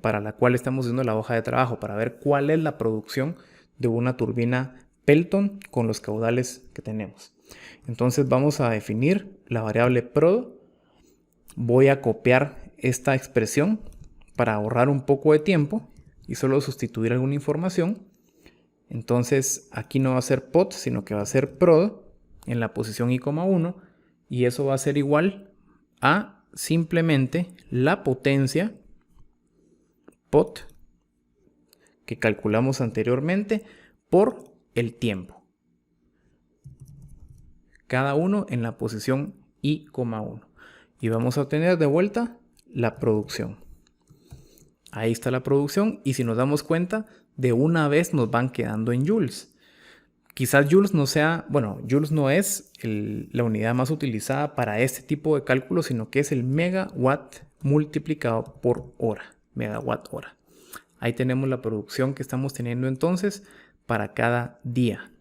Para la cual estamos haciendo la hoja de trabajo, para ver cuál es la producción de una turbina Pelton con los caudales que tenemos. Entonces vamos a definir la variable prod. Voy a copiar esta expresión para ahorrar un poco de tiempo y solo sustituir alguna información. Entonces aquí no va a ser pot, sino que va a ser prod en la posición I,1 y eso va a ser igual a simplemente la potencia pot que calculamos anteriormente por el tiempo. Cada uno en la posición I,1 y vamos a obtener de vuelta la producción. Ahí está la producción y si nos damos cuenta, de una vez nos van quedando en joules. Quizás joules no sea, bueno, joules no es la unidad más utilizada para este tipo de cálculo, sino que es el megawatt multiplicado por hora, megawatt hora. Ahí tenemos la producción que estamos teniendo entonces para cada día.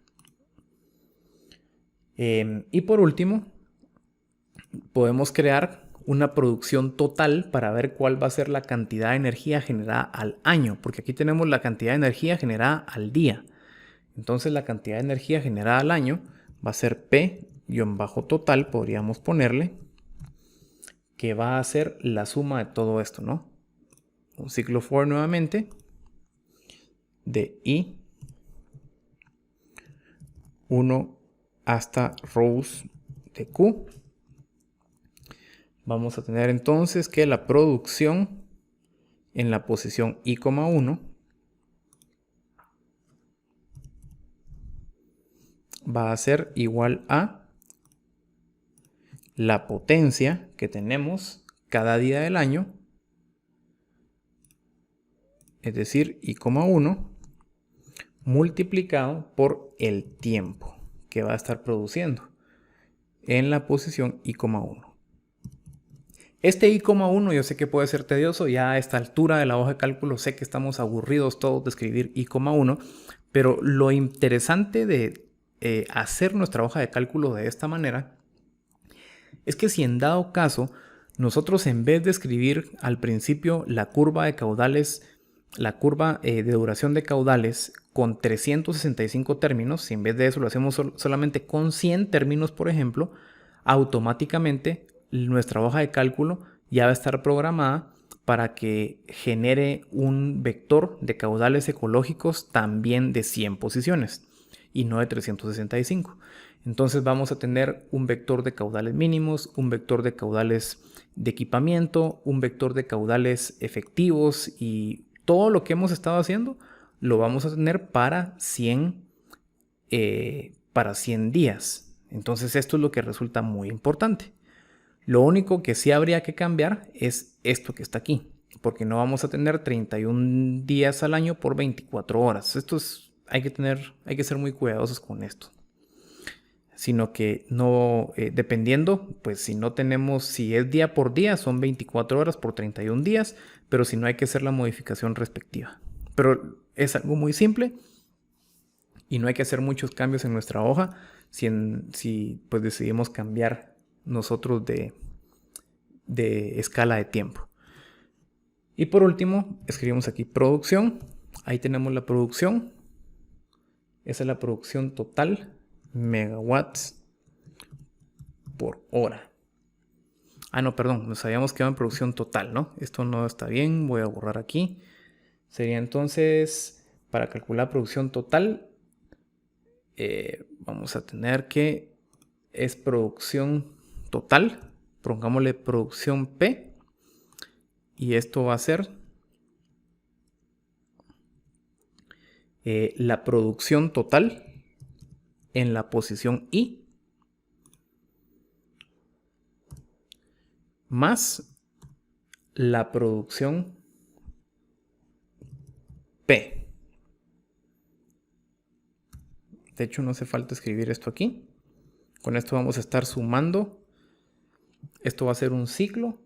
Y por último, podemos crear una producción total para ver cuál va a ser la cantidad de energía generada al año, porque aquí tenemos la cantidad de energía generada al día. Entonces la cantidad de energía generada al año va a ser P-total, podríamos ponerle, que va a ser la suma de todo esto, ¿no? Un ciclo for nuevamente de I1 hasta rows de Q. Vamos a tener entonces que la producción en la posición I,1 va a ser igual a la potencia que tenemos cada día del año, es decir, I,1 multiplicado por el tiempo que va a estar produciendo en la posición I,1. Este I,1 yo sé que puede ser tedioso, ya a esta altura de la hoja de cálculo sé que estamos aburridos todos de escribir I,1, pero lo interesante de hacer nuestra hoja de cálculo de esta manera es que si en dado caso nosotros en vez de escribir al principio la curva de caudales, la curva de duración de caudales con 365 términos, si en vez de eso lo hacemos solamente con 100 términos, por ejemplo, automáticamente nuestra hoja de cálculo ya va a estar programada para que genere un vector de caudales ecológicos también de 100 posiciones y no de 365. Entonces vamos a tener un vector de caudales mínimos, un vector de caudales de equipamiento, un vector de caudales efectivos y todo lo que hemos estado haciendo lo vamos a tener para 100 días. Entonces esto es lo que resulta muy importante. Lo único que sí habría que cambiar es esto que está aquí, porque no vamos a tener 31 días al año por 24 horas. Hay que ser muy cuidadosos con esto. Sino que no, dependiendo, pues si es día por día, son 24 horas por 31 días, pero si no, hay que hacer la modificación respectiva. Pero es algo muy simple y no hay que hacer muchos cambios en nuestra hoja si pues decidimos cambiar nosotros de escala de tiempo. Y por último, escribimos aquí producción. Ahí tenemos la producción. Esa es la producción total, megawatts por hora. Ah, no, perdón, nos habíamos quedado en producción total, ¿no? Esto no está bien, voy a borrar aquí. Sería entonces, para calcular producción total, vamos a tener que es producción total, pongámosle producción P, y esto va a ser la producción total en la posición I más la producción P. De hecho, no hace falta escribir esto aquí. Con esto vamos a estar sumando. Esto va a ser un ciclo.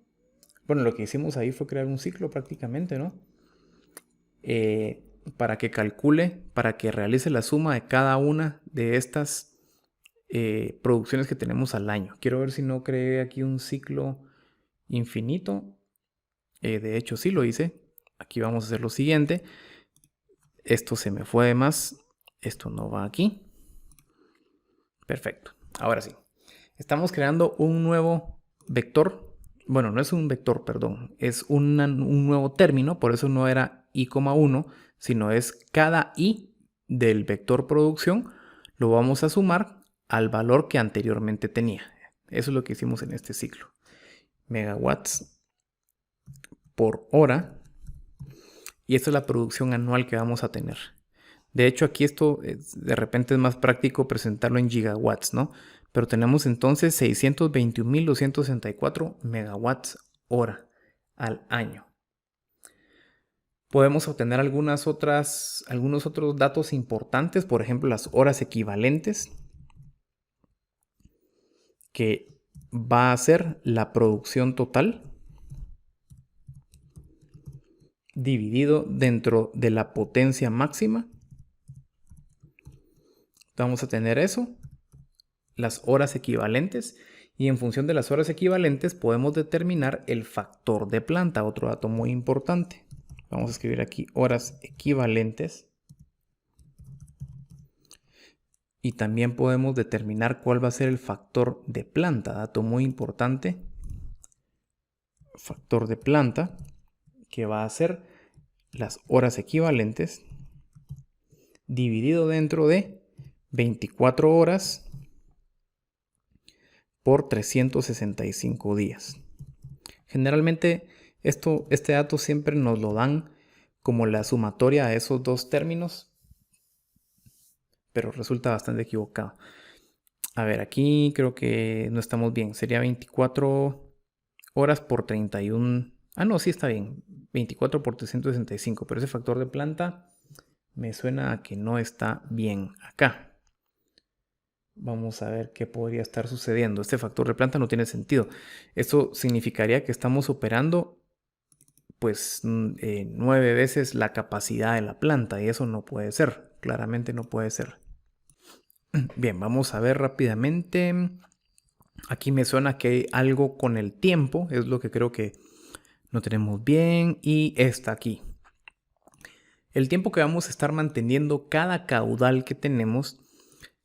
Bueno, lo que hicimos ahí fue crear un ciclo prácticamente, ¿no? Para que calcule, para que realice la suma de cada una de estas producciones que tenemos al año. Quiero ver si no creé aquí un ciclo infinito. De hecho, sí lo hice. Aquí vamos a hacer lo siguiente. Esto se me fue de más. Esto no va aquí. Perfecto. Ahora sí. Estamos creando un nuevo vector. Bueno, no es un vector, perdón. Es un nuevo término. Por eso no era I,1, sino es cada I del vector producción. Lo vamos a sumar al valor que anteriormente tenía. Eso es lo que hicimos en este ciclo. Megawatts por hora. Y esta es la producción anual que vamos a tener. De hecho, aquí esto de repente es más práctico presentarlo en gigawatts, ¿no? Pero tenemos entonces 621.264 megawatts hora al año. Podemos obtener algunos otros datos importantes, por ejemplo, las horas equivalentes, que va a ser la producción total dividido dentro de la potencia máxima. Vamos a tener eso, las horas equivalentes, y en función de las horas equivalentes podemos determinar el factor de planta, otro dato muy importante. Vamos a escribir aquí horas equivalentes. Y también podemos determinar cuál va a ser el factor de planta, dato muy importante. Factor de planta, que va a ser las horas equivalentes dividido dentro de 24 horas por 365 días. Generalmente este dato siempre nos lo dan como la sumatoria de esos dos términos, pero resulta bastante equivocado. A ver, aquí creo que no estamos bien. Sería 24 horas por 31. Ah, no, sí está bien. 24 por 365, pero ese factor de planta me suena a que no está bien acá. Vamos a ver qué podría estar sucediendo. Este factor de planta no tiene sentido. Esto significaría que estamos operando pues 9 veces la capacidad de la planta y eso no puede ser. Claramente no puede ser. Bien, vamos a ver rápidamente. Aquí me suena que hay algo con el tiempo. Es lo que creo que no tenemos bien. Y está aquí. El tiempo que vamos a estar manteniendo cada caudal que tenemos,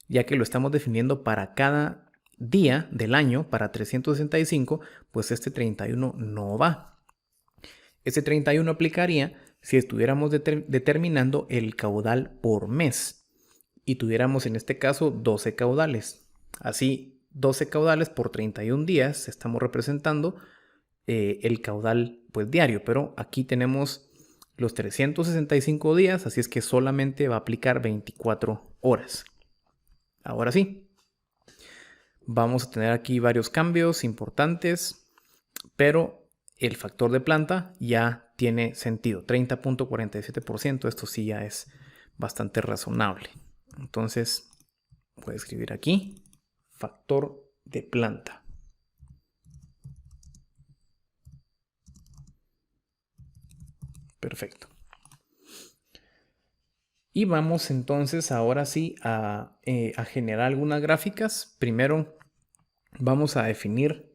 ya que lo estamos definiendo para cada día del año, para 365, pues este 31 no va. Este 31 aplicaría si estuviéramos determinando el caudal por mes y tuviéramos en este caso 12 caudales. Así, 12 caudales por 31 días estamos representando el caudal pues diario, pero aquí tenemos los 365 días, así es que solamente va a aplicar 24 horas. Ahora sí, vamos a tener aquí varios cambios importantes, pero el factor de planta ya tiene sentido. 30.47%, esto sí ya es bastante razonable. Entonces, voy a escribir aquí, factor de planta. Perfecto. Y vamos entonces ahora sí a generar algunas gráficas. Primero vamos a definir,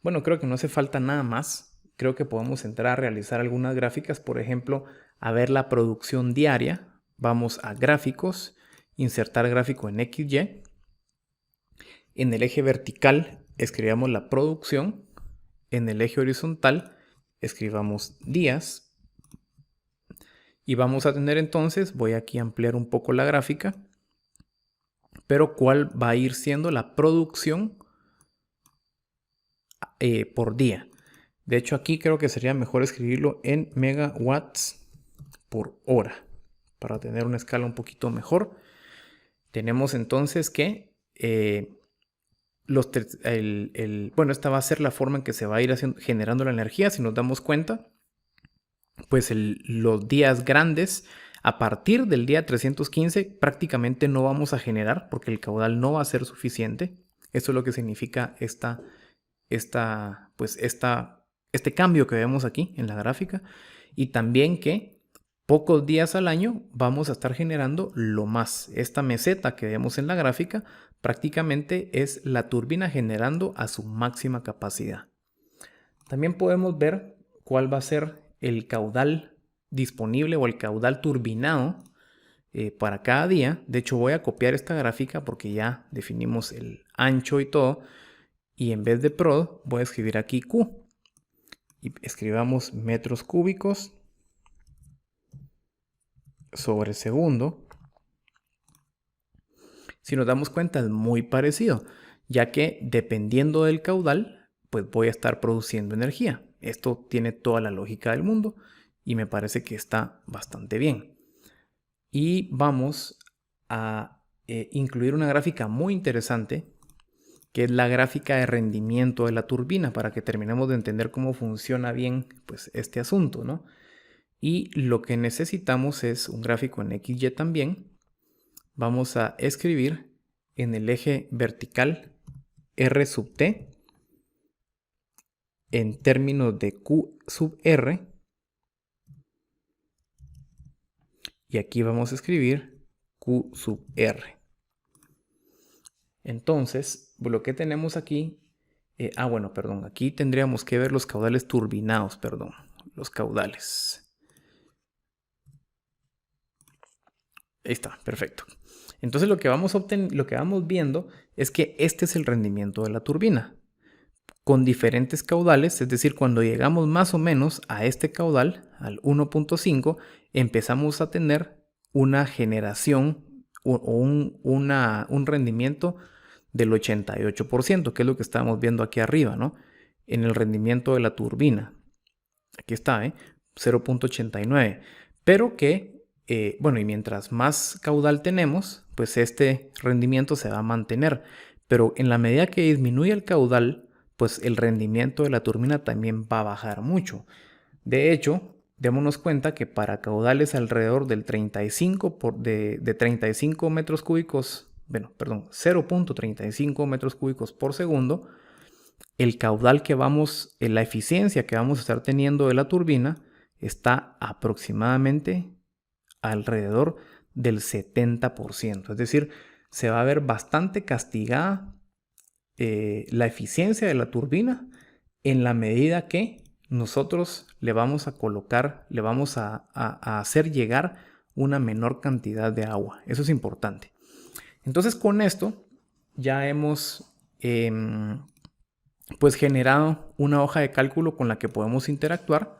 bueno, creo que no hace falta nada más. Creo que podemos entrar a realizar algunas gráficas, por ejemplo, a ver la producción diaria. Vamos a gráficos, insertar gráfico en XY. En el eje vertical escribamos la producción. En el eje horizontal escribamos días. Y vamos a tener entonces, voy aquí a ampliar un poco la gráfica, pero cuál va a ir siendo la producción por día. De hecho, aquí creo que sería mejor escribirlo en megawatts por hora para tener una escala un poquito mejor. Tenemos entonces que bueno, esta va a ser la forma en que se va a ir generando la energía. Si nos damos cuenta, pues los días grandes, a partir del día 315 prácticamente no vamos a generar porque el caudal no va a ser suficiente. Esto es lo que significa este cambio que vemos aquí en la gráfica. Y también que pocos días al año vamos a estar generando lo más. Esta meseta que vemos en la gráfica prácticamente es la turbina generando a su máxima capacidad. También podemos ver cuál va a ser el caudal disponible o el caudal turbinado para cada día. De hecho, voy a copiar esta gráfica porque ya definimos el ancho y todo. Y en vez de prod, voy a escribir aquí Q. Y escribamos metros cúbicos sobre segundo. Si nos damos cuenta, es muy parecido, ya que dependiendo del caudal, pues voy a estar produciendo energía. Esto tiene toda la lógica del mundo y me parece que está bastante bien. Y vamos a incluir una gráfica muy interesante, que es la gráfica de rendimiento de la turbina, para que terminemos de entender cómo funciona bien pues, este asunto, ¿no? Y lo que necesitamos es un gráfico en XY también. Vamos a escribir en el eje vertical R sub T en términos de Q sub R. Y aquí vamos a escribir Q sub R. Entonces, lo que tenemos aquí, bueno, perdón, aquí tendríamos que ver los caudales turbinados, perdón, los caudales. Ahí está, perfecto. Entonces lo que vamos viendo es que este es el rendimiento de la turbina con diferentes caudales, es decir, cuando llegamos más o menos a este caudal, al 1.5, empezamos a tener una generación o un rendimiento del 88%, que es lo que estamos viendo aquí arriba, ¿no? En el rendimiento de la turbina. Aquí está, 0.89. Pero que, bueno, y mientras más caudal tenemos, pues este rendimiento se va a mantener. Pero en la medida que disminuye el caudal, pues el rendimiento de la turbina también va a bajar mucho. De hecho, démonos cuenta que para caudales alrededor del 35 de 35 metros cúbicos, bueno, perdón, 0.35 metros cúbicos por segundo, el caudal que vamos, la eficiencia que vamos a estar teniendo de la turbina está aproximadamente alrededor del 70%. Es decir, se va a ver bastante castigada la eficiencia de la turbina en la medida que nosotros le vamos a colocar, le vamos a hacer llegar una menor cantidad de agua. Eso es importante. Entonces, con esto ya hemos pues generado una hoja de cálculo con la que podemos interactuar.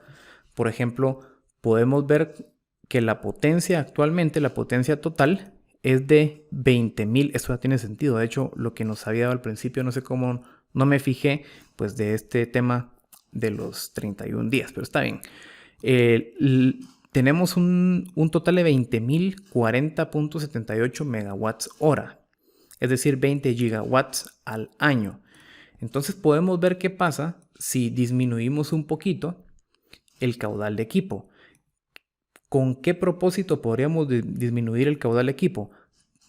Por ejemplo, podemos ver que la potencia actualmente, la potencia total, es de 20.000. Esto ya tiene sentido. De hecho, lo que nos había dado al principio, no sé cómo, no me fijé, pues de este tema de los 31 días, pero está bien. Tenemos un total de 20.040.78 megawatts hora, es decir, 20 gigawatts al año. Entonces podemos ver qué pasa si disminuimos un poquito el caudal de equipo. ¿Con qué propósito podríamos disminuir el caudal de equipo?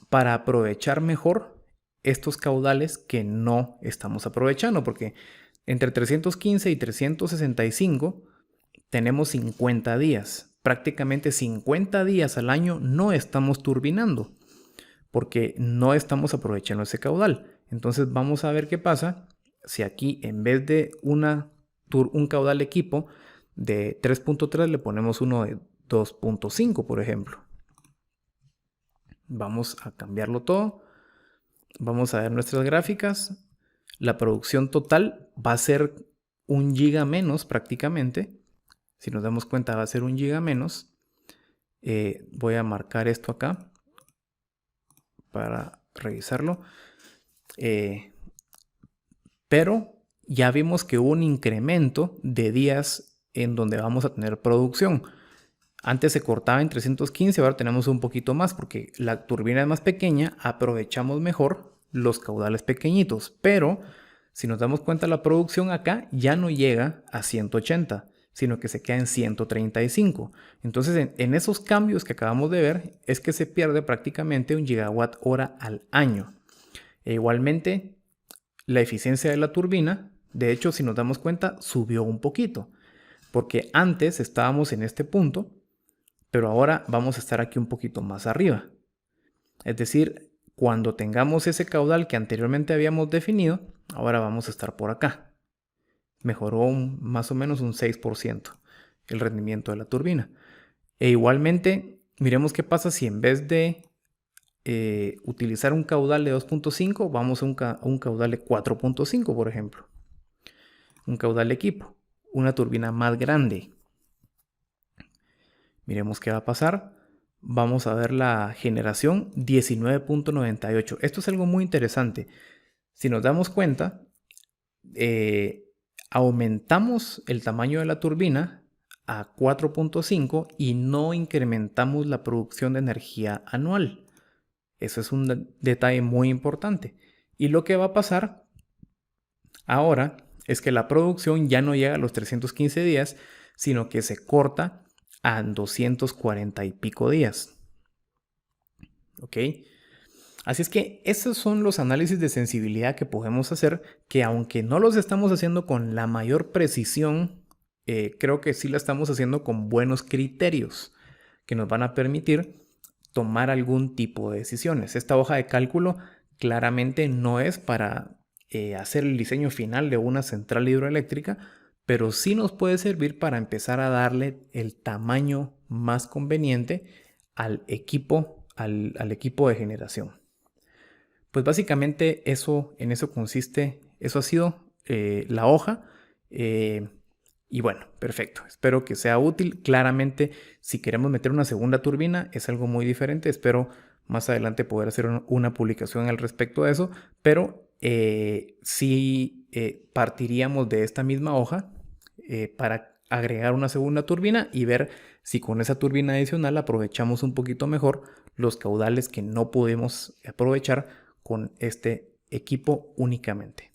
Para aprovechar mejor estos caudales que no estamos aprovechando, porque entre 315 y 365 tenemos 50 días. Prácticamente 50 días al año no estamos turbinando, porque no estamos aprovechando ese caudal. Entonces vamos a ver qué pasa si aquí en vez de un caudal de equipo de 3.3 le ponemos uno de 2.5, por ejemplo. Vamos a cambiarlo todo. Vamos a ver nuestras gráficas. La producción total va a ser 1 giga menos prácticamente. Si nos damos cuenta va a ser 1 giga menos. Voy a marcar esto acá para revisarlo. Pero ya vimos que hubo un incremento de días en donde vamos a tener producción. Antes se cortaba en 315, ahora tenemos un poquito más porque la turbina es más pequeña, aprovechamos mejor los caudales pequeñitos. Pero si nos damos cuenta, la producción acá ya no llega a 180, sino que se queda en 135. Entonces en esos cambios que acabamos de ver es que se pierde prácticamente 1 gigawatt hora al año. E igualmente la eficiencia de la turbina, de hecho si nos damos cuenta, subió un poquito. Porque antes estábamos en este punto, pero ahora vamos a estar aquí un poquito más arriba. Es decir, cuando tengamos ese caudal que anteriormente habíamos definido, ahora vamos a estar por acá. Mejoró más o menos un 6% el rendimiento de la turbina. E igualmente, miremos qué pasa si en vez de utilizar un caudal de 2.5, vamos a un caudal de 4.5, por ejemplo. Un caudal de equipo, una turbina más grande. Miremos qué va a pasar. Vamos a ver la generación 19.98. Esto es algo muy interesante. Si nos damos cuenta, aumentamos el tamaño de la turbina a 4.5 y no incrementamos la producción de energía anual. Eso es un detalle muy importante. Y lo que va a pasar ahora es que la producción ya no llega a los 315 días, sino que se corta a 240 y pico días. ¿Ok? Así es que esos son los análisis de sensibilidad que podemos hacer, que aunque no los estamos haciendo con la mayor precisión, creo que sí la estamos haciendo con buenos criterios que nos van a permitir tomar algún tipo de decisiones. Esta hoja de cálculo claramente no es para hacer el diseño final de una central hidroeléctrica, pero sí nos puede servir para empezar a darle el tamaño más conveniente al equipo de generación. Pues básicamente en eso consiste, eso ha sido la hoja. Y bueno, perfecto. Espero que sea útil. Claramente, si queremos meter una segunda turbina, es algo muy diferente. Espero más adelante poder hacer una publicación al respecto de eso. Pero sí partiríamos de esta misma hoja para agregar una segunda turbina y ver si con esa turbina adicional aprovechamos un poquito mejor los caudales que no podemos aprovechar con este equipo únicamente.